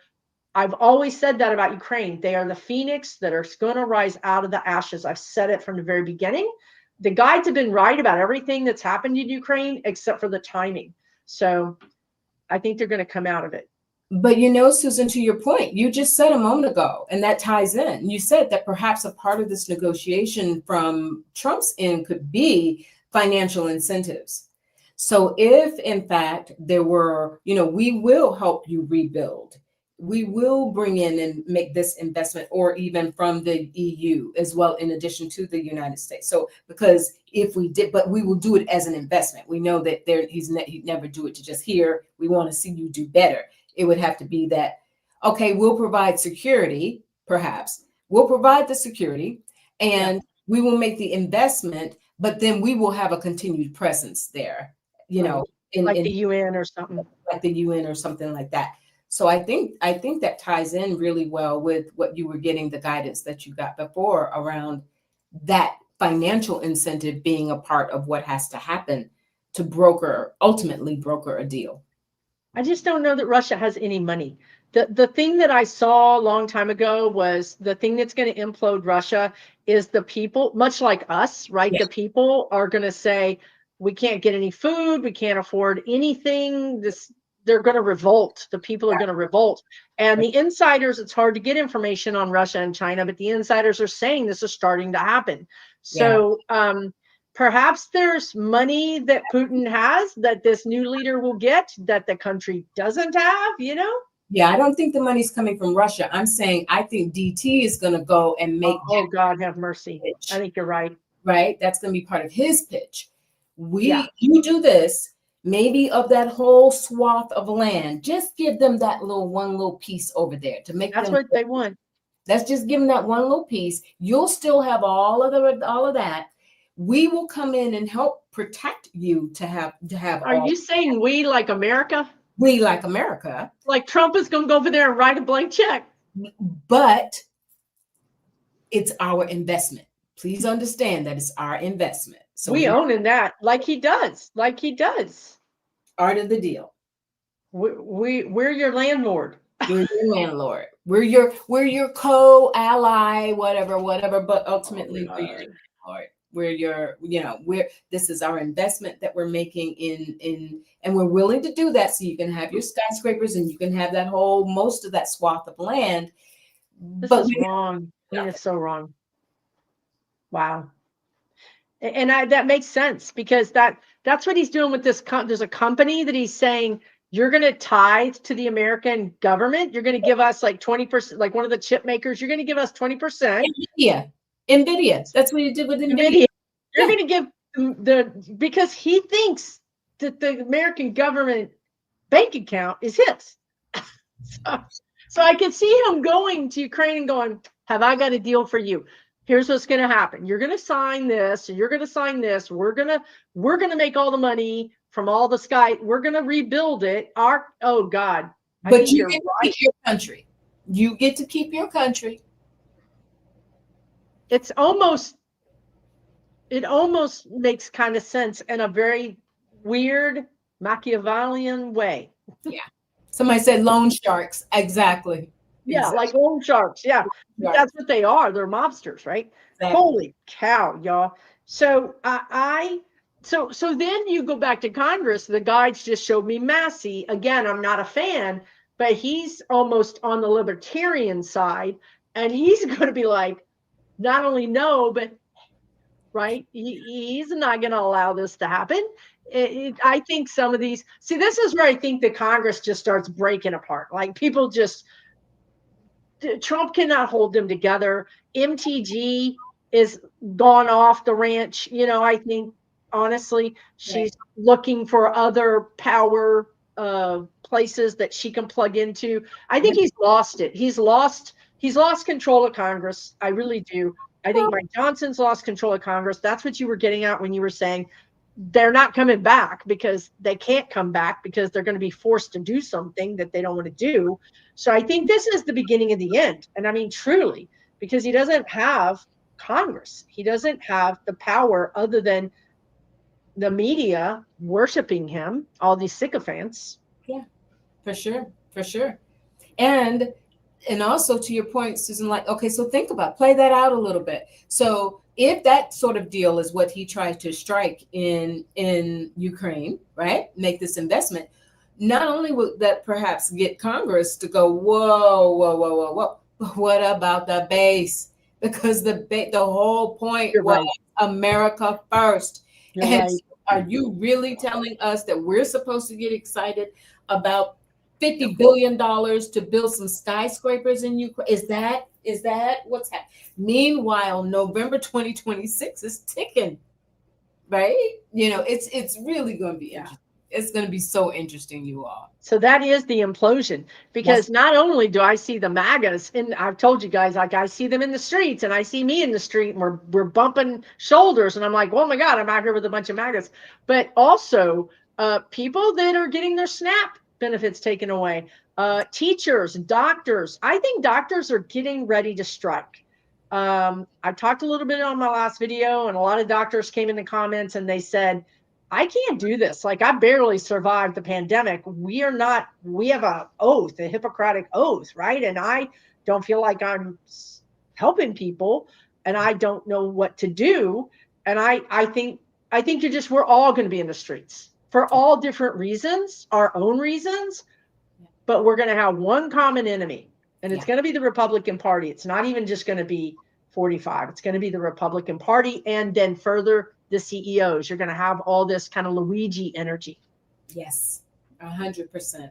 I've always said that about Ukraine. They are the Phoenix that are going to rise out of the ashes. I've said it from the very beginning. The guides have been right about everything that's happened in Ukraine except for the timing. So I think they're going to come out of it. But Susan, to your point, you just said a moment ago, and that ties in. You said that perhaps a part of this negotiation from Trump's end could be financial incentives. So if in fact there were, we will help you rebuild. We will bring in and make this investment, or even from the EU as well, in addition to the United States. So because if we did, but we will do it as an investment. We know that he'd never do it to just here. We want to see you do better. It would have to be that, okay, we'll provide security, perhaps. We'll provide the security and we will make the investment, but then we will have a continued presence there, like the UN or something. Like the UN or something like that. So I think that ties in really well with what you were getting, the guidance that you got before around that financial incentive being a part of what has to happen to ultimately broker a deal. I just don't know that Russia has any money. The thing that I saw a long time ago was the thing that's going to implode Russia is the people, much like us, right? Yeah. The people are going to say, we can't get any food. We can't afford anything. They're going to revolt. The people are going to revolt. And the insiders, it's hard to get information on Russia and China, but the insiders are saying this is starting to happen. So, perhaps there's money that Putin has that this new leader will get that the country doesn't have, Yeah, I don't think the money's coming from Russia. I'm saying I think DT is going to go and make. Oh, God have mercy. Pitch. I think you're right. Right? That's going to be part of his pitch. You do this, maybe of that whole swath of land. Just give them that one little piece over there to make. That's what they want. Let's just give them that one little piece. You'll still have all of that. We will come in and help protect you to have. Are you saying we like America? We like America. Like Trump is going to go over there and write a blank check. But it's our investment. Please understand that it's our investment. So we own in that, like he does. Art of the deal. We're your landlord. We're your landlord. We're your co-ally, whatever. But ultimately, we're your landlord. This is our investment that we're making in, and we're willing to do that so you can have your skyscrapers and you can have most of that swath of land. This is wrong. I mean, it's so wrong. Wow. And that makes sense because that's what he's doing with this. There's a company that he's saying, you're going to tithe to the American government. You're going to give us like 20%, like one of the chip makers. You're going to give us 20%. NVIDIA. That's what he did with NVIDIA. You're going to give because he thinks that the American government bank account is his. So I can see him going to Ukraine and going, have I got a deal for you? Here's what's going to happen. You're going to sign this. You're going to sign this. We're going to make all the money from all the sky. We're going to rebuild it. Oh God. But you get to keep your country. You get to keep your country. It almost makes kind of sense in a very weird Machiavellian way. Yeah. Somebody said loan sharks. Exactly. Yeah, like loan sharks. Yeah, that's what they are. They're mobsters, right? Exactly. Holy cow, y'all. So so then you go back to Congress. The guides just showed me Massey. Again, I'm not a fan, but he's almost on the libertarian side. And he's going to be like, not only no, but right. He's not going to allow this to happen. I think some of these, this is where I think the Congress just starts breaking apart. Like people Trump cannot hold them together. MTG is gone off the ranch. I think honestly, she's looking for other power places that she can plug into. I think he's lost it. He's lost control of Congress. I really do. I think Mike Johnson's lost control of Congress. That's what you were getting at when you were saying they're not coming back because they can't come back because they're going to be forced to do something that they don't want to do. So I think this is the beginning of the end. And I mean, truly, because he doesn't have Congress. He doesn't have the power other than the media worshiping him, all these sycophants. Yeah, for sure. For sure. And also to your point, Susan, like, okay, so think about, play that out a little bit. So if that sort of deal is what he tried to strike in Ukraine, right? Make this investment, not only will that perhaps get Congress to go, whoa, whoa, whoa, whoa, whoa, but what about the base? Because the whole point You're was right. America first. You're And right. so are you really telling us that we're supposed to get excited about $50 billion to build some skyscrapers in Ukraine? Is that what's happening? Meanwhile, November 2026 is ticking, right? You know, it's really going to be interesting. It's going to be so interesting, you all. So that is the implosion, because not only do I see the MAGAs, and I've told you guys, like I see them in the streets and I see me in the street and we're bumping shoulders and I'm like, oh my God, I'm out here with a bunch of MAGAs, but also people that are getting their SNAP benefits taken away, teachers, doctors. I think doctors are getting ready to strike. I talked a little bit on my last video and a lot of doctors came in the comments and they said, I can't do this. Like I barely survived the pandemic. We have a oath, a Hippocratic oath, right? And I don't feel like I'm helping people and I don't know what to do. And I think we're all going to be in the streets for all different reasons, our own reasons, but we're going to have one common enemy and it's going to be the Republican Party. It's not even just going to be 45. It's going to be the Republican Party and then further the CEOs. You're going to have all this kind of Luigi energy. Yes, 100%.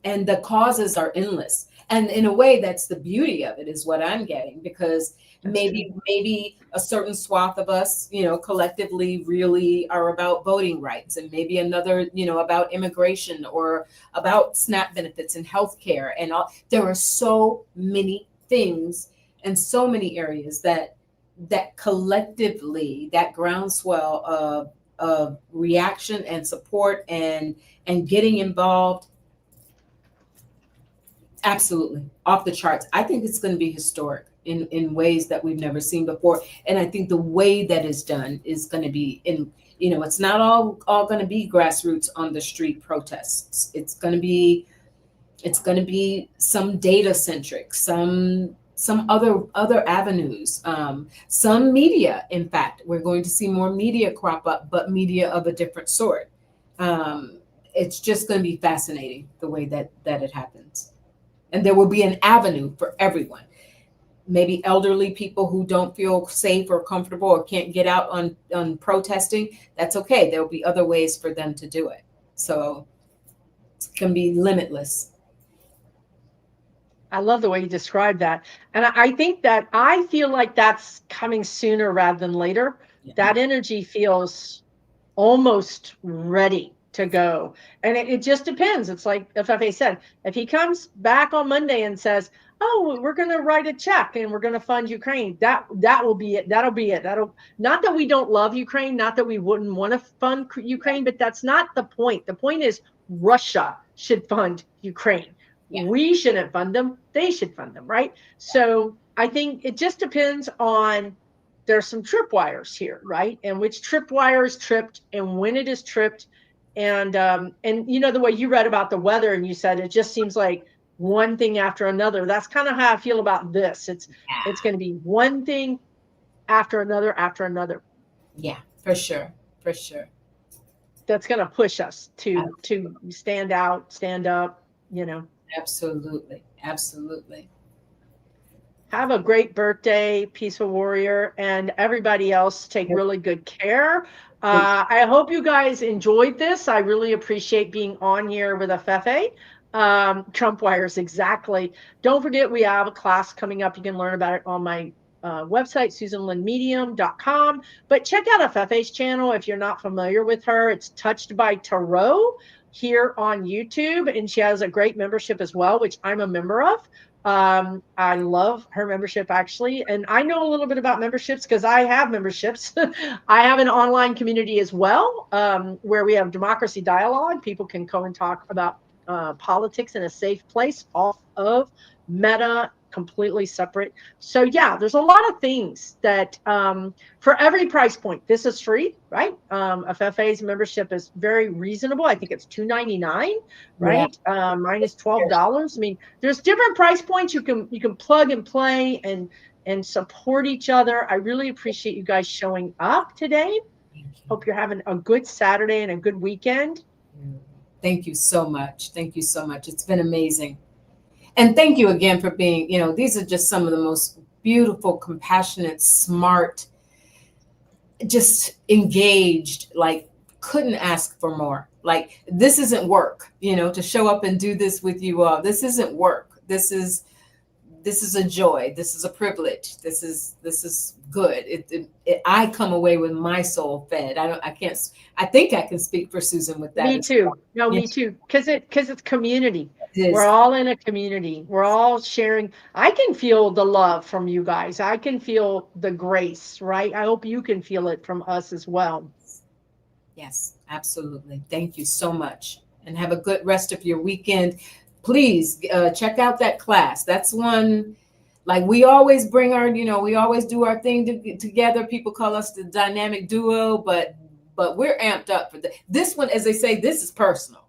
And the causes are endless. And in a way, that's the beauty of it, is what I'm getting, because maybe a certain swath of us, you know, collectively really are about voting rights, and maybe another, you know, about immigration or about SNAP benefits and healthcare and all. There are so many things and so many areas that collectively, that groundswell of reaction and support and getting involved, absolutely off the charts. I think it's going to be historic in ways that we've never seen before. And I think the way that is done is going to be you know, it's not all going to be grassroots on the street protests. It's going to be some data centric, some other avenues, some media. In fact, we're going to see more media crop up, but media of a different sort. It's just going to be fascinating the way that it happens. And there will be an avenue for everyone. Maybe elderly people who don't feel safe or comfortable or can't get out on protesting. That's okay. There'll be other ways for them to do it. So it can be limitless. I love the way you described that. And I think that I feel like that's coming sooner rather than later. Yeah. That energy feels almost ready to go. And it just depends. It's like Afefe said, if he comes back on Monday and says, oh, we're going to write a check and we're going to fund Ukraine, that will be it. That'll be it. Not that we don't love Ukraine, not that we wouldn't want to fund Ukraine, but that's not the point. The point is Russia should fund Ukraine. Yeah. We shouldn't fund them. They should fund them, right? So I think it just depends on, there's some tripwires here, right? And which tripwire is tripped and when it is tripped. And you know, the way you read about the weather and you said, it just seems like one thing after another. That's kind of how I feel about this. It's going to be one thing after another after another. Yeah, for sure. For sure. That's going to push us to stand out, stand up, you know. Absolutely. Absolutely. Have a great birthday, Peaceful Warrior, and everybody else take really good care. I hope you guys enjoyed this. I really appreciate being on here with Afefe. Trump wires, exactly. Don't forget, we have a class coming up. You can learn about it on my website, susanlynnmedium.com. But check out Afefe's channel if you're not familiar with her. It's Touched by Tarot. here on YouTube, and she has a great membership as well, which I'm a member of. I love her membership actually, and I know a little bit about memberships because I have memberships. I have an online community as well, where we have democracy dialogue. People can come and talk about politics in a safe place off of Meta, completely separate. So yeah, there's a lot of things that for every price point. This is free, right? Afefe's membership is very reasonable. I think it's $2.99, right? Minus $12. I mean, there's different price points. You can plug and play and support each other. I really appreciate you guys showing up today. Hope you're having a good Saturday and a good weekend. Thank you so much. Thank you so much. It's been amazing. And thank you again for being, these are just some of the most beautiful, compassionate, smart, just engaged, like couldn't ask for more. Like, this isn't work, to show up and do this with you all. This isn't work. This is a joy. This is a privilege. This is good. I come away with my soul fed. I think I can speak for Susan with that. Me too. No, me too. Because it's community. We're all in a community. We're all sharing. I can feel the love from you guys. I can feel the grace, right? I hope you can feel it from us as well. Yes, absolutely. Thank you so much. And have a good rest of your weekend. Please check out that class. That's one, like we always bring our, we always do our thing together. People call us the dynamic duo, but we're amped up for this one. As they say, this is personal.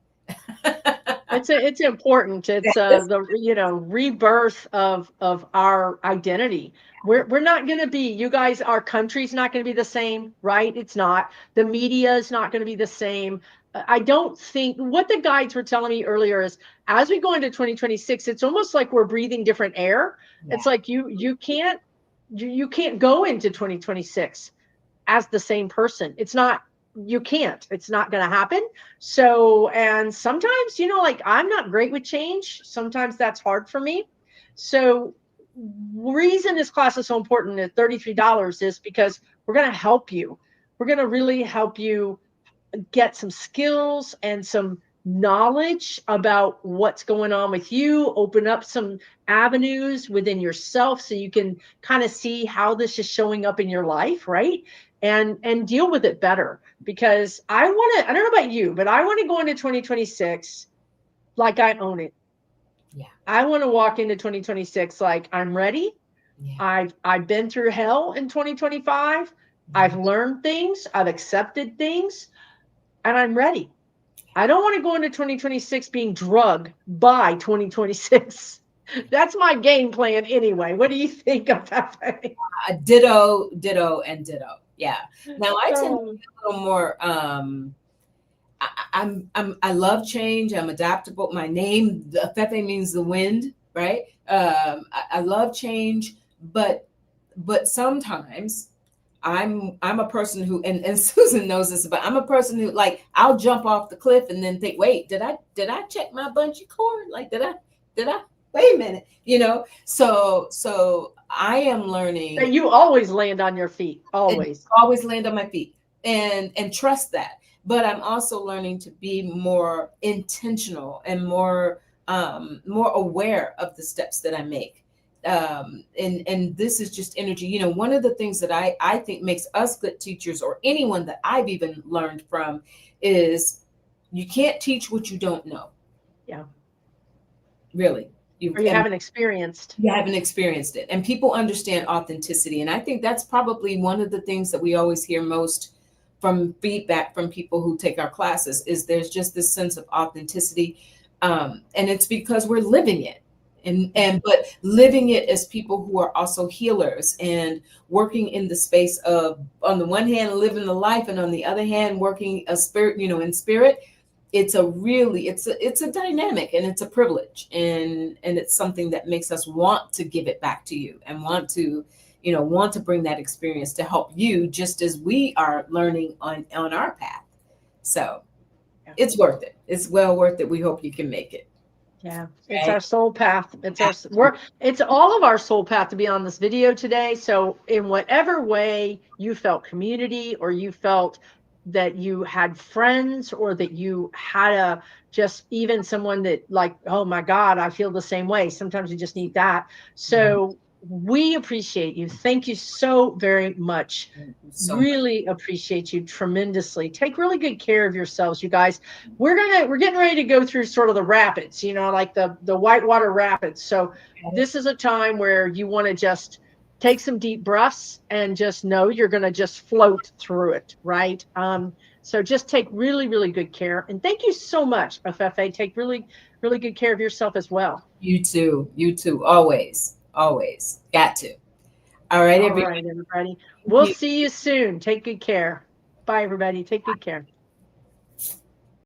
It's important. It's the rebirth of our identity. We're not going to be, you guys, our country's not going to be the same, right? It's not. The media is not going to be the same. I don't think what the guides were telling me earlier is as we go into 2026, it's almost like we're breathing different air. Yeah. It's like you can't go into 2026 as the same person. It's not going to happen. So, and sometimes, like I'm not great with change. Sometimes that's hard for me. So reason this class is so important at $33 is because we're going to help you. We're going to really help you get some skills and some knowledge about what's going on with you, open up some avenues within yourself so you can kind of see how this is showing up in your life, right? And deal with it better. Because I don't know about you, but I want to go into 2026 like I own it. Yeah. I want to walk into 2026 like I'm ready. Yeah. I've been through hell in 2025. I've learned things, I've accepted things, and I'm ready. I don't want to go into 2026 being drugged by 2026. That's my game plan anyway. What do you think of that? Ditto, and ditto. Yeah. Now I tend to be a little more. I love change. I'm adaptable. My name, Afefe, means the wind, right? I love change, but sometimes I'm a person who, and Susan knows this, but I'm a person who, like, I'll jump off the cliff and then think, wait, did I check my bungee cord? Like, did I wait a minute, so I am learning. But you always land on your feet, always land on my feet and trust that. But I'm also learning to be more intentional and more aware of the steps that I make. And this is just energy. One of the things that I think makes us good teachers, or anyone that I've even learned from, is you can't teach what you don't know. Yeah. Really. You haven't experienced. You haven't experienced it. And people understand authenticity. And I think that's probably one of the things that we always hear most from feedback from people who take our classes, is there's just this sense of authenticity. And it's because we're living it. But living it as people who are also healers and working in the space of, on the one hand, living the life, and on the other hand, working a spirit, in spirit. It's a dynamic, and it's a privilege, and it's something that makes us want to give it back to you, and want to bring that experience to help you, just as we are learning on our path. So it's worth it. It's well worth it. We hope you can make it. Yeah, it's our soul path. It's all of our soul path to be on this video today. So in whatever way you felt community, or you felt that you had friends, or that you had a just even someone that like, oh my God, I feel the same way. Sometimes you just need that. So we appreciate you. Thank you so very much. Thank you so much. Really appreciate you tremendously. Take really good care of yourselves, you guys. We're getting ready to go through sort of the rapids, you know, like the whitewater rapids. So this is a time where you want to just take some deep breaths and just know you're going to just float through it, right? So just take really, really good care. And thank you so much, Afefe. Take really, really good care of yourself as well. You too. You too. Always. Always. Got to. All right, All everybody. right, everybody. Thank We'll you. see you soon. Take good care. Bye, everybody. Take good care.